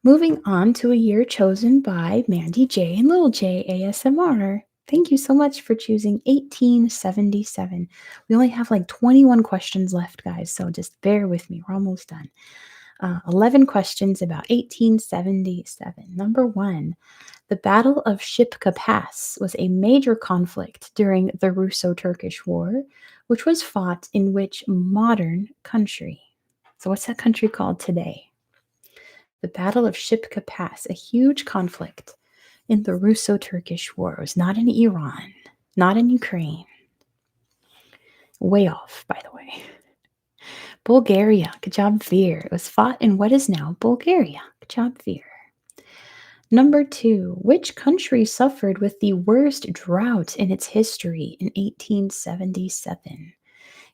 Moving on to a year chosen by Mandy J and Little J ASMR. Thank you so much for choosing 1877. We only have like 21 questions left, guys, so just bear with me. We're almost done. 11 questions about 1877. Number 1. The Battle of Shipka Pass was a major conflict during the Russo-Turkish War, which was fought in which modern country? So what's that country called today? The Battle of Shipka Pass, a huge conflict in the Russo-Turkish War. It was not in Iran, not in Ukraine. Way off, by the way. Bulgaria. Good job, Veer. It was fought in what is now Bulgaria. Good job, Veer. Number 2. Which country suffered with the worst drought in its history in 1877?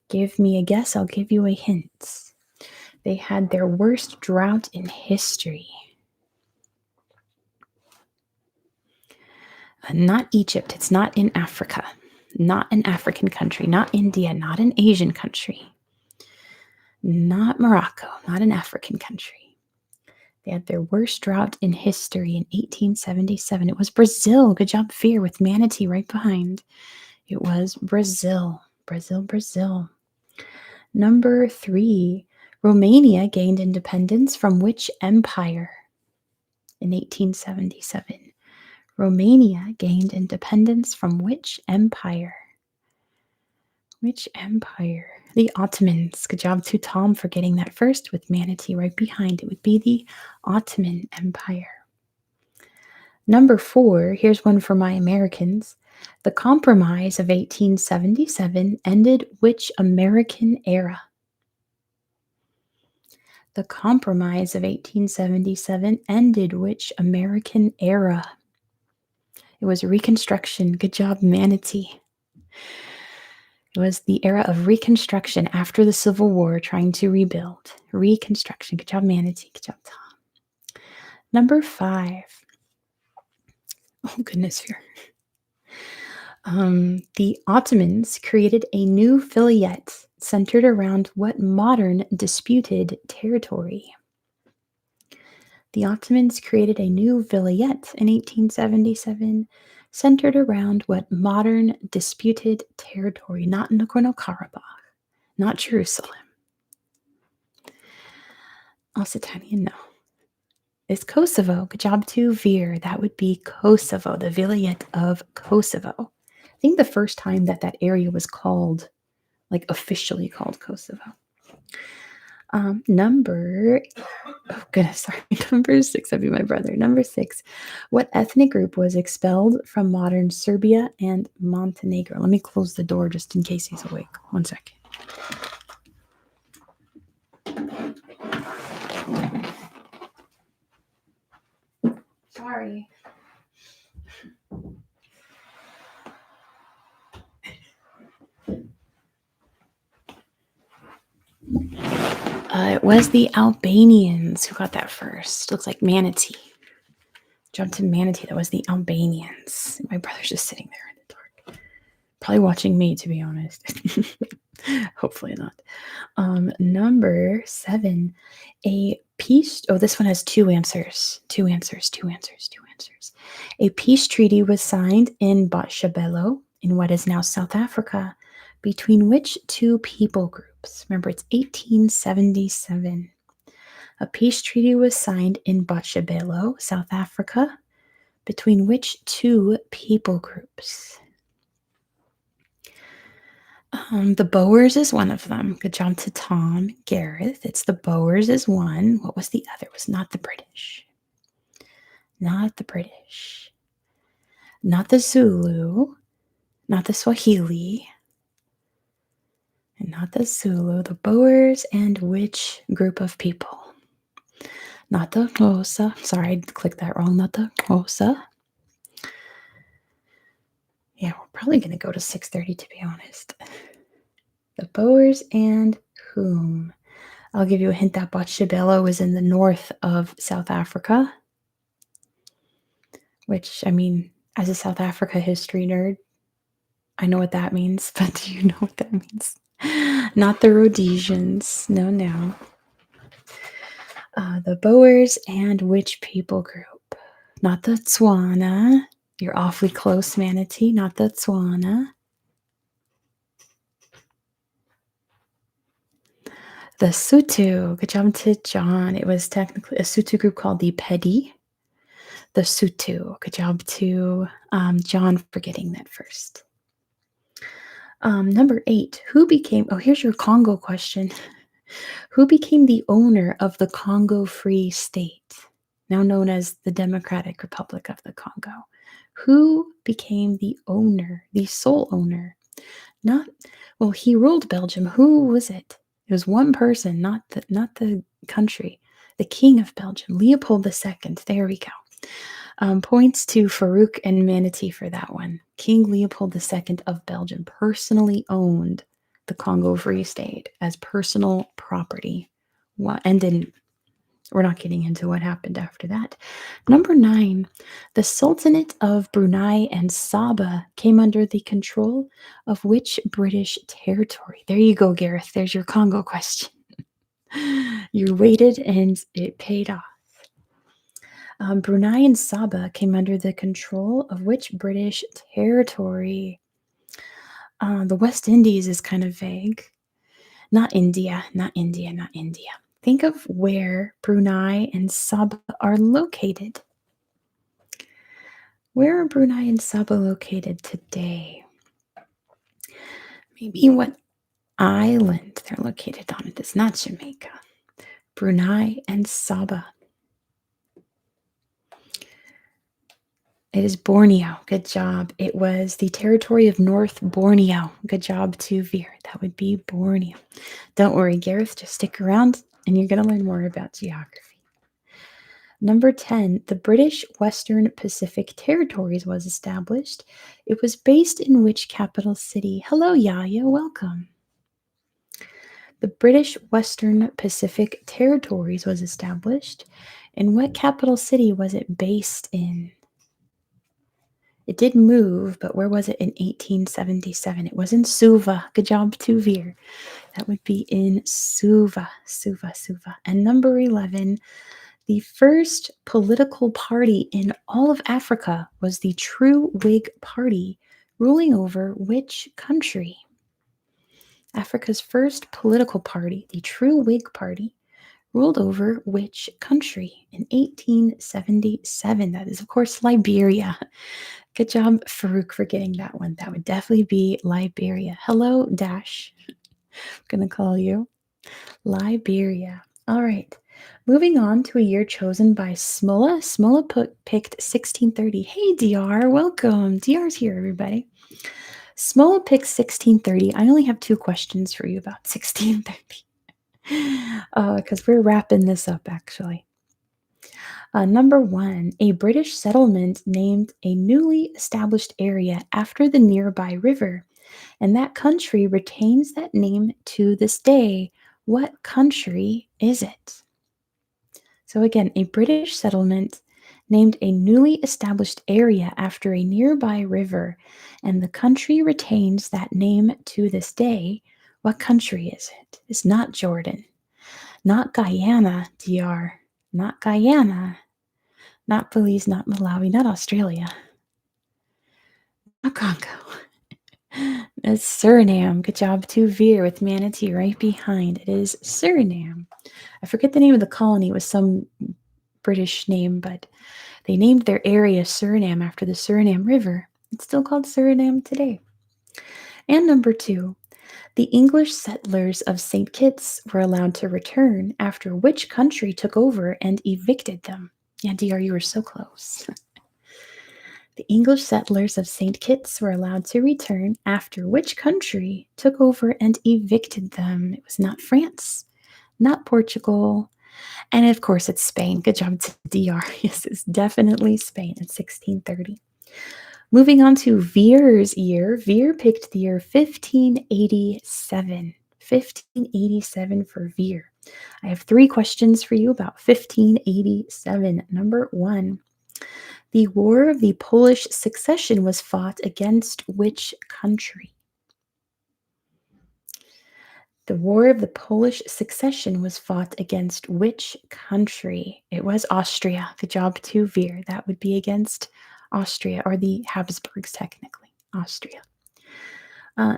Give me a guess. I'll give you a hint. They had their worst drought in history. Not Egypt. It's not in Africa. Not an African country. Not India. Not an Asian country. Not Morocco. Not an African country. They had their worst drought in history in 1877. It was Brazil. Good job, Fear, with Manatee right behind. It was Brazil. Brazil. Number 3. Romania gained independence from which empire in 1877? Romania gained independence from which empire? Which empire? The Ottomans. Good job to Tom for getting that first with Manatee right behind. It would be the Ottoman Empire. Number 4, here's one for my Americans. The Compromise of 1877 ended which American era? The Compromise of 1877 ended which American era? It was Reconstruction. Good job, Manatee. It was the era of Reconstruction after the Civil War, trying to rebuild. Reconstruction. Good job, Manatee. Good job, Tom. Number 5. Oh, goodness, fear. The Ottomans created a new vilayet centered around what modern disputed territory? The Ottomans created a new vilayet in 1877 centered around what modern disputed territory? Not Nagorno-Karabakh, not Jerusalem. Occitania, no. It's Kosovo. Good job to Veer. That would be Kosovo, the vilayet of Kosovo. I think the first time that that area was called, like officially called Kosovo. Number 6, that'd be my brother. Number 6, what ethnic group was expelled from modern Serbia and Montenegro? Let me close the door just in case he's awake. 1 second. Sorry. It was the Albanians who got that first. Looks like Manatee. Jumped to Manatee. That was the Albanians. My brother's just sitting there in the dark. Probably watching me, to be honest. Hopefully not. Number 7. A peace... Oh, this one has 2 answers. 2 answers. A peace treaty was signed in Botshabelo, in what is now South Africa, between which 2 people groups? Remember, it's 1877. A peace treaty was signed in Botshabelo, South Africa, between which 2 people groups? The Boers is one of them. Good job to Tom, Gareth. It's the Boers is one. What was the other? It was not the British. Not the British. Not the Zulu. Not the Swahili. And not the Zulu. The Boers and which group of people? Not the Xhosa. Sorry, I clicked that wrong. Not the Xhosa. Yeah, we're probably going to go to 6:30 to be honest. The Boers and whom? I'll give you a hint that Botshabelo is in the north of South Africa. Which, I mean, as a South Africa history nerd, I know what that means, but do you know what that means? Not the Rhodesians. No. The Boers and which people group? Not the Tswana. You're awfully close, Manatee. Not the Tswana. The Sotho. Good job to John. It was technically a Sotho group called the Pedi. The Sotho. Good job to John for getting that first. Number 8. Who became... Oh, here's your Congo question. Who became the owner of the Congo Free State, now known as the Democratic Republic of the Congo? Who became the owner, the sole owner? Well, he ruled Belgium. Who was it? It was one person, not the country. The King of Belgium, Leopold II. There we go. Points to Farouk and Manatee for that one. King Leopold II of Belgium personally owned the Congo Free State as personal property. And then we're not getting into what happened after that. Number 9, the Sultanate of Brunei and Sabah came under the control of which British territory? There you go, Gareth. There's your Congo question. You waited and it paid off. Brunei and Sabah came under the control of which British territory? The West Indies is kind of vague. Not India. Think of where Brunei and Sabah are located. Where are Brunei and Sabah located today? Maybe what island they're located on. It is not Jamaica. Brunei and Sabah. It is Borneo. Good job. It was the territory of North Borneo. Good job to Veer. That would be Borneo. Don't worry, Gareth, just stick around and you're going to learn more about geography. Number 10, the British Western Pacific Territories was established. It was based in which capital city? Hello, Yaya. Welcome. The British Western Pacific Territories was established. In what capital city was it based in? It did move, but where was it in 1877? It was in Suva. Good job, Tuvir. That would be in Suva. And number 11, the first political party in all of Africa was the True Whig Party, ruling over which country? Africa's first political party, the True Whig Party, ruled over which country in 1877? That is, of course, Liberia. Good job, Farouk, for getting that one. That would definitely be Liberia. Hello, Dash. I'm going to call you Liberia. All right. Moving on to a year chosen by Smolla. Smolla picked 1630. Hey, DR. Welcome. DR's here, everybody. Smolla picked 1630. I only have 2 questions for you about 1630. Because we're wrapping this up, actually. Number 1, a British settlement named a newly established area after the nearby river, and that country retains that name to this day. What country is it? So again, a British settlement named a newly established area after a nearby river, and the country retains that name to this day. What country is it? It's not Jordan, not Guyana, DR, not Guyana, not Belize, not Malawi, not Australia, not Congo. It's Suriname. Good job to Veer with Manatee right behind. It is Suriname. I forget the name of the colony. It was some British name, but they named their area Suriname after the Suriname River. It's still called Suriname today. And number 2, the English settlers of St. Kitts were allowed to return after which country took over and evicted them? Yeah, DR, you were so close. The English settlers of St. Kitts were allowed to return after which country took over and evicted them? It was not France, not Portugal, and of course it's Spain. Good job to DR. Yes, it's definitely Spain in 1630. Moving on to Veer's year. Veer picked the year 1587. 1587 for Veer. I have 3 questions for you about 1587. Number 1. The War of the Polish Succession was fought against which country? The War of the Polish Succession was fought against which country? It was Austria. Good job to Veer. That would be against Austria, or the Habsburgs, technically. Austria.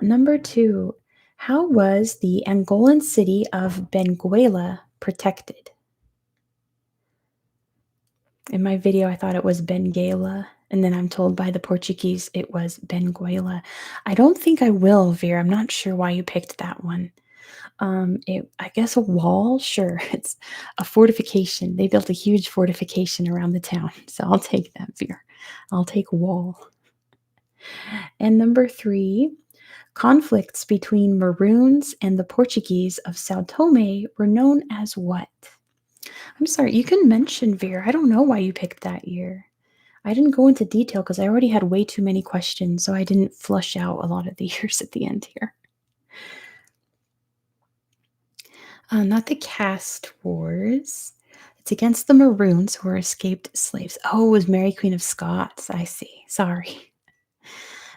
Number 2, how was the Angolan city of Benguela protected? In my video, I thought it was Benguela, and then I'm told by the Portuguese it was Benguela. I don't think I will, Veer. I'm not sure why you picked that one. I guess a wall, sure. It's a fortification. They built a huge fortification around the town, so I'll take that, Veer. I'll take wall. And number 3, conflicts between Maroons and the Portuguese of Sao Tome were known as what? I'm sorry, you can mention Veer. I don't know why you picked that year. I didn't go into detail because I already had way too many questions, so I didn't flush out a lot of the years at the end here. Not the caste wars. It's against the Maroons who were escaped slaves. Oh, it was Mary Queen of Scots. I see. Sorry.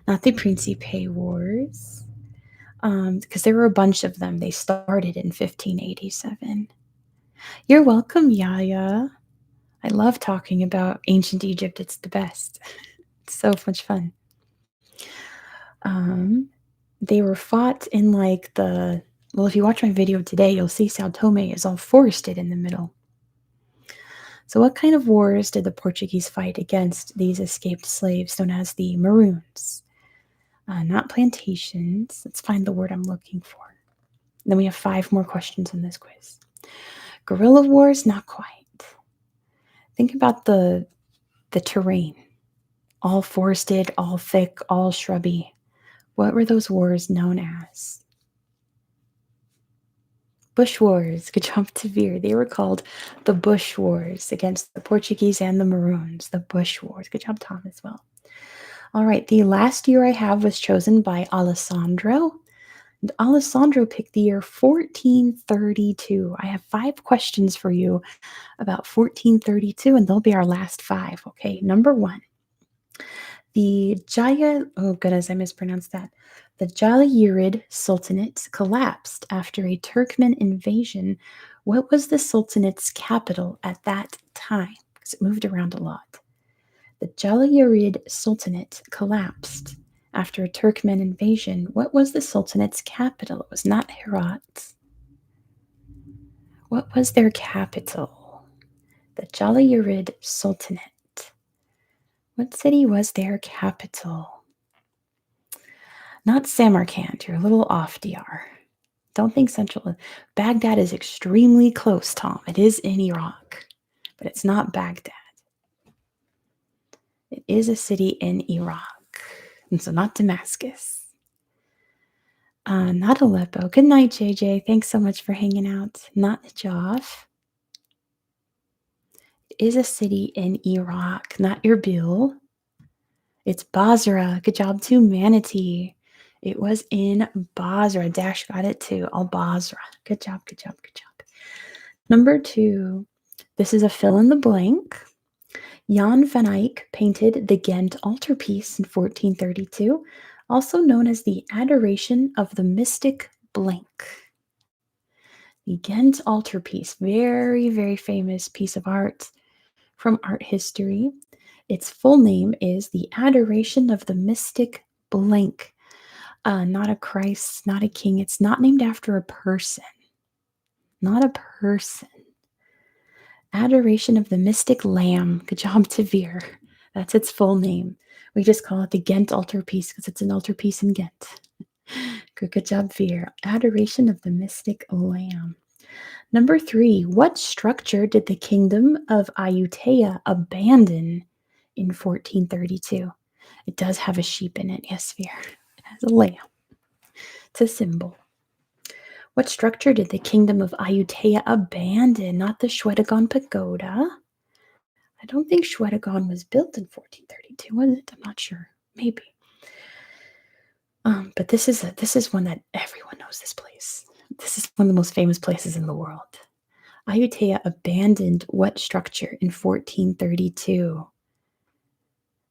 Not the Principe Wars. Because there were a bunch of them. They started in 1587. You're welcome, Yaya. I love talking about ancient Egypt. It's the best. It's so much fun. They were fought in like the... Well, if you watch my video today, you'll see Sao Tome is all forested in the middle. So, what kind of wars did the Portuguese fight against these escaped slaves known as the Maroons? Not plantations. Let's find the word I'm looking for. Then we have 5 more questions in this quiz. Guerrilla wars? Not quite. Think about the terrain. All forested, all thick, all shrubby. What were those wars known as? Bush Wars. Good job, Tavir. They were called the Bush Wars against the Portuguese and the Maroons. The Bush Wars. Good job, Tom, as well. All right, the last year I have was chosen by Alessandro. And Alessandro picked the year 1432. I have 5 questions for you about 1432, and they'll be our last 5. Okay, number 1. The oh goodness, I mispronounced that. The Jalayirrid Sultanate collapsed after a Turkmen invasion. What was the Sultanate's capital at that time? Because it moved around a lot. The Jalayirrid Sultanate collapsed after a Turkmen invasion. What was the Sultanate's capital? It was not Herat. What was their capital? The Jalayirrid Sultanate. What city was their capital? Not Samarkand. You're a little off, DR. Don't think central. Baghdad is extremely close, Tom. It is in Iraq, but it's not Baghdad. It is a city in Iraq, and so not Damascus. Not Aleppo. Good night, JJ. Thanks so much for hanging out. Not Najaf. It is a city in Iraq, not Erbil. It's Basra. Good job too, Manatee. It was in Basra. Dash got it too. Al-Basra. Good job, good job, good job. Number 2. This is a fill in the blank. Jan van Eyck painted the Ghent altarpiece in 1432, also known as the Adoration of the Mystic Blank. The Ghent altarpiece, very, very famous piece of art from art history. Its full name is the Adoration of the Mystic Blank. Not a Christ, not a king. It's not named after a person. Not a person. Adoration of the Mystic Lamb. Good job, Tavir. That's its full name. We just call it the Ghent altarpiece because it's an altarpiece in Ghent. Good job, Veer. Adoration of the Mystic Lamb. Number 3. What structure did the kingdom of Ayutthaya abandon in 1432? It does have a sheep in it. Yes, Veer. It has a lamb. It's a symbol. What structure did the kingdom of Ayutthaya abandon? Not the Shwedagon Pagoda. I don't think Shwedagon was built in 1432, was it? I'm not sure. Maybe. But this is one that everyone knows this place. This is one of the most famous places in the world. Ayutthaya abandoned what structure in 1432?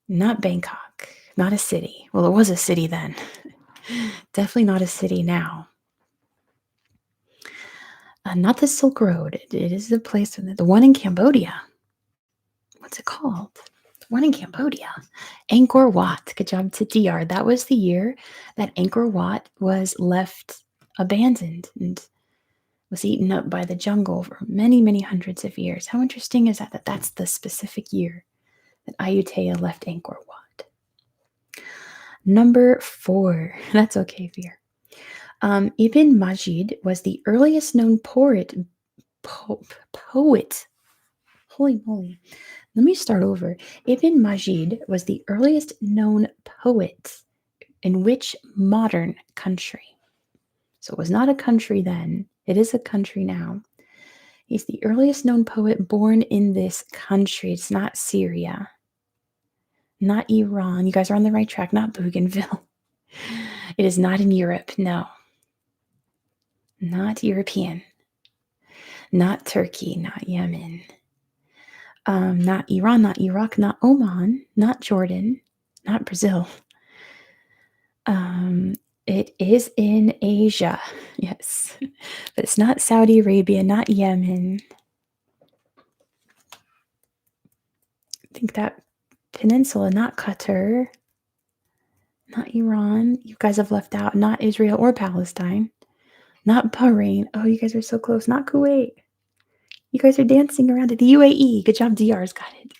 Not Bangkok. Not a city. Well, it was a city then. Definitely not a city now. Not the Silk Road. It is the place, the one in Cambodia. What's it called? The one in Cambodia. Angkor Wat. Good job to DR. That was the year that Angkor Wat was left abandoned and was eaten up by the jungle for many, many hundreds of years. How interesting is that that's the specific year that Ayutthaya left Angkor Wat? Number 4. That's okay, Veer. Ibn Majid was the earliest known poet. Holy moly. Let me start over. Ibn Majid was the earliest known poet in which modern country? So it was not a country then. It is a country now. He's the earliest known poet born in this country. It's not Syria. Not Iran. You guys are on the right track. Not Bougainville. It is not in Europe. No. Not European. Not Turkey. Not Yemen. Not Iran. Not Iraq. Not Oman. Not Jordan. Not Brazil. It is in Asia. Yes. But it's not Saudi Arabia. Not Yemen. I think that peninsula. Not Qatar. Not Iran. You guys have left out. Not Israel or Palestine. Not Bahrain. Oh, you guys are so close. Not Kuwait. You guys are dancing around it. The UAE. Good job, DR's got it.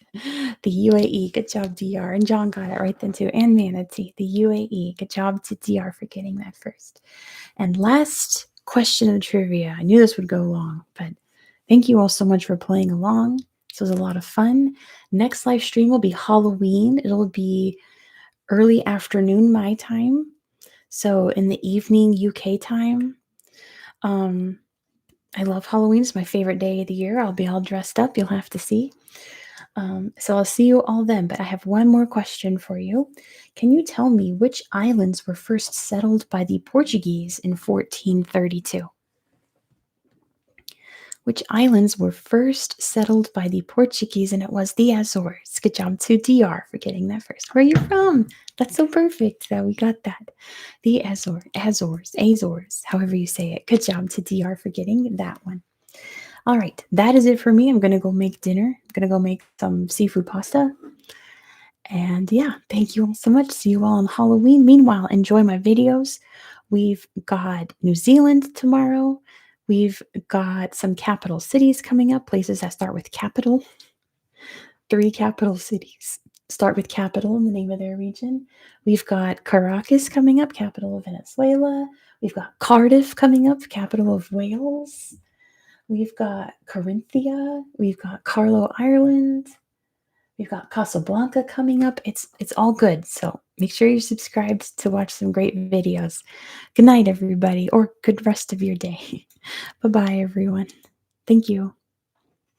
The UAE. Good job, DR. And John got it right then too. And Manatee. The UAE. Good job to DR for getting that first. And last question of trivia. I knew this would go long, but thank you all so much for playing along. This was a lot of fun. Next live stream will be Halloween. It'll be early afternoon my time. So in the evening UK time. I love Halloween. It's my favorite day of the year. I'll be all dressed up. You'll have to see. So I'll see you all then. But I have one more question for you. Can you tell me which islands were first settled by the Portuguese in 1432? Which islands were first settled by the Portuguese? And it was the Azores. Good job to DR for getting that first. Where are you from? That's so perfect that we got that. The Azores, however you say it. Good job to DR for getting that one. All right, that is it for me. I'm going to go make dinner. I'm going to go make some seafood pasta. And yeah, thank you all so much. See you all on Halloween. Meanwhile, enjoy my videos. We've got New Zealand tomorrow. We've got some capital cities coming up, places that start with capital. 3 capital cities start with capital in the name of their region. We've got Caracas coming up, capital of Venezuela. We've got Cardiff coming up, capital of Wales. We've got Carinthia. We've got Carlo, Ireland. We've got Casablanca coming up. It's all good. So make sure you're subscribed to watch some great videos. Good night, everybody, or good rest of your day. Bye-bye, everyone. Thank you.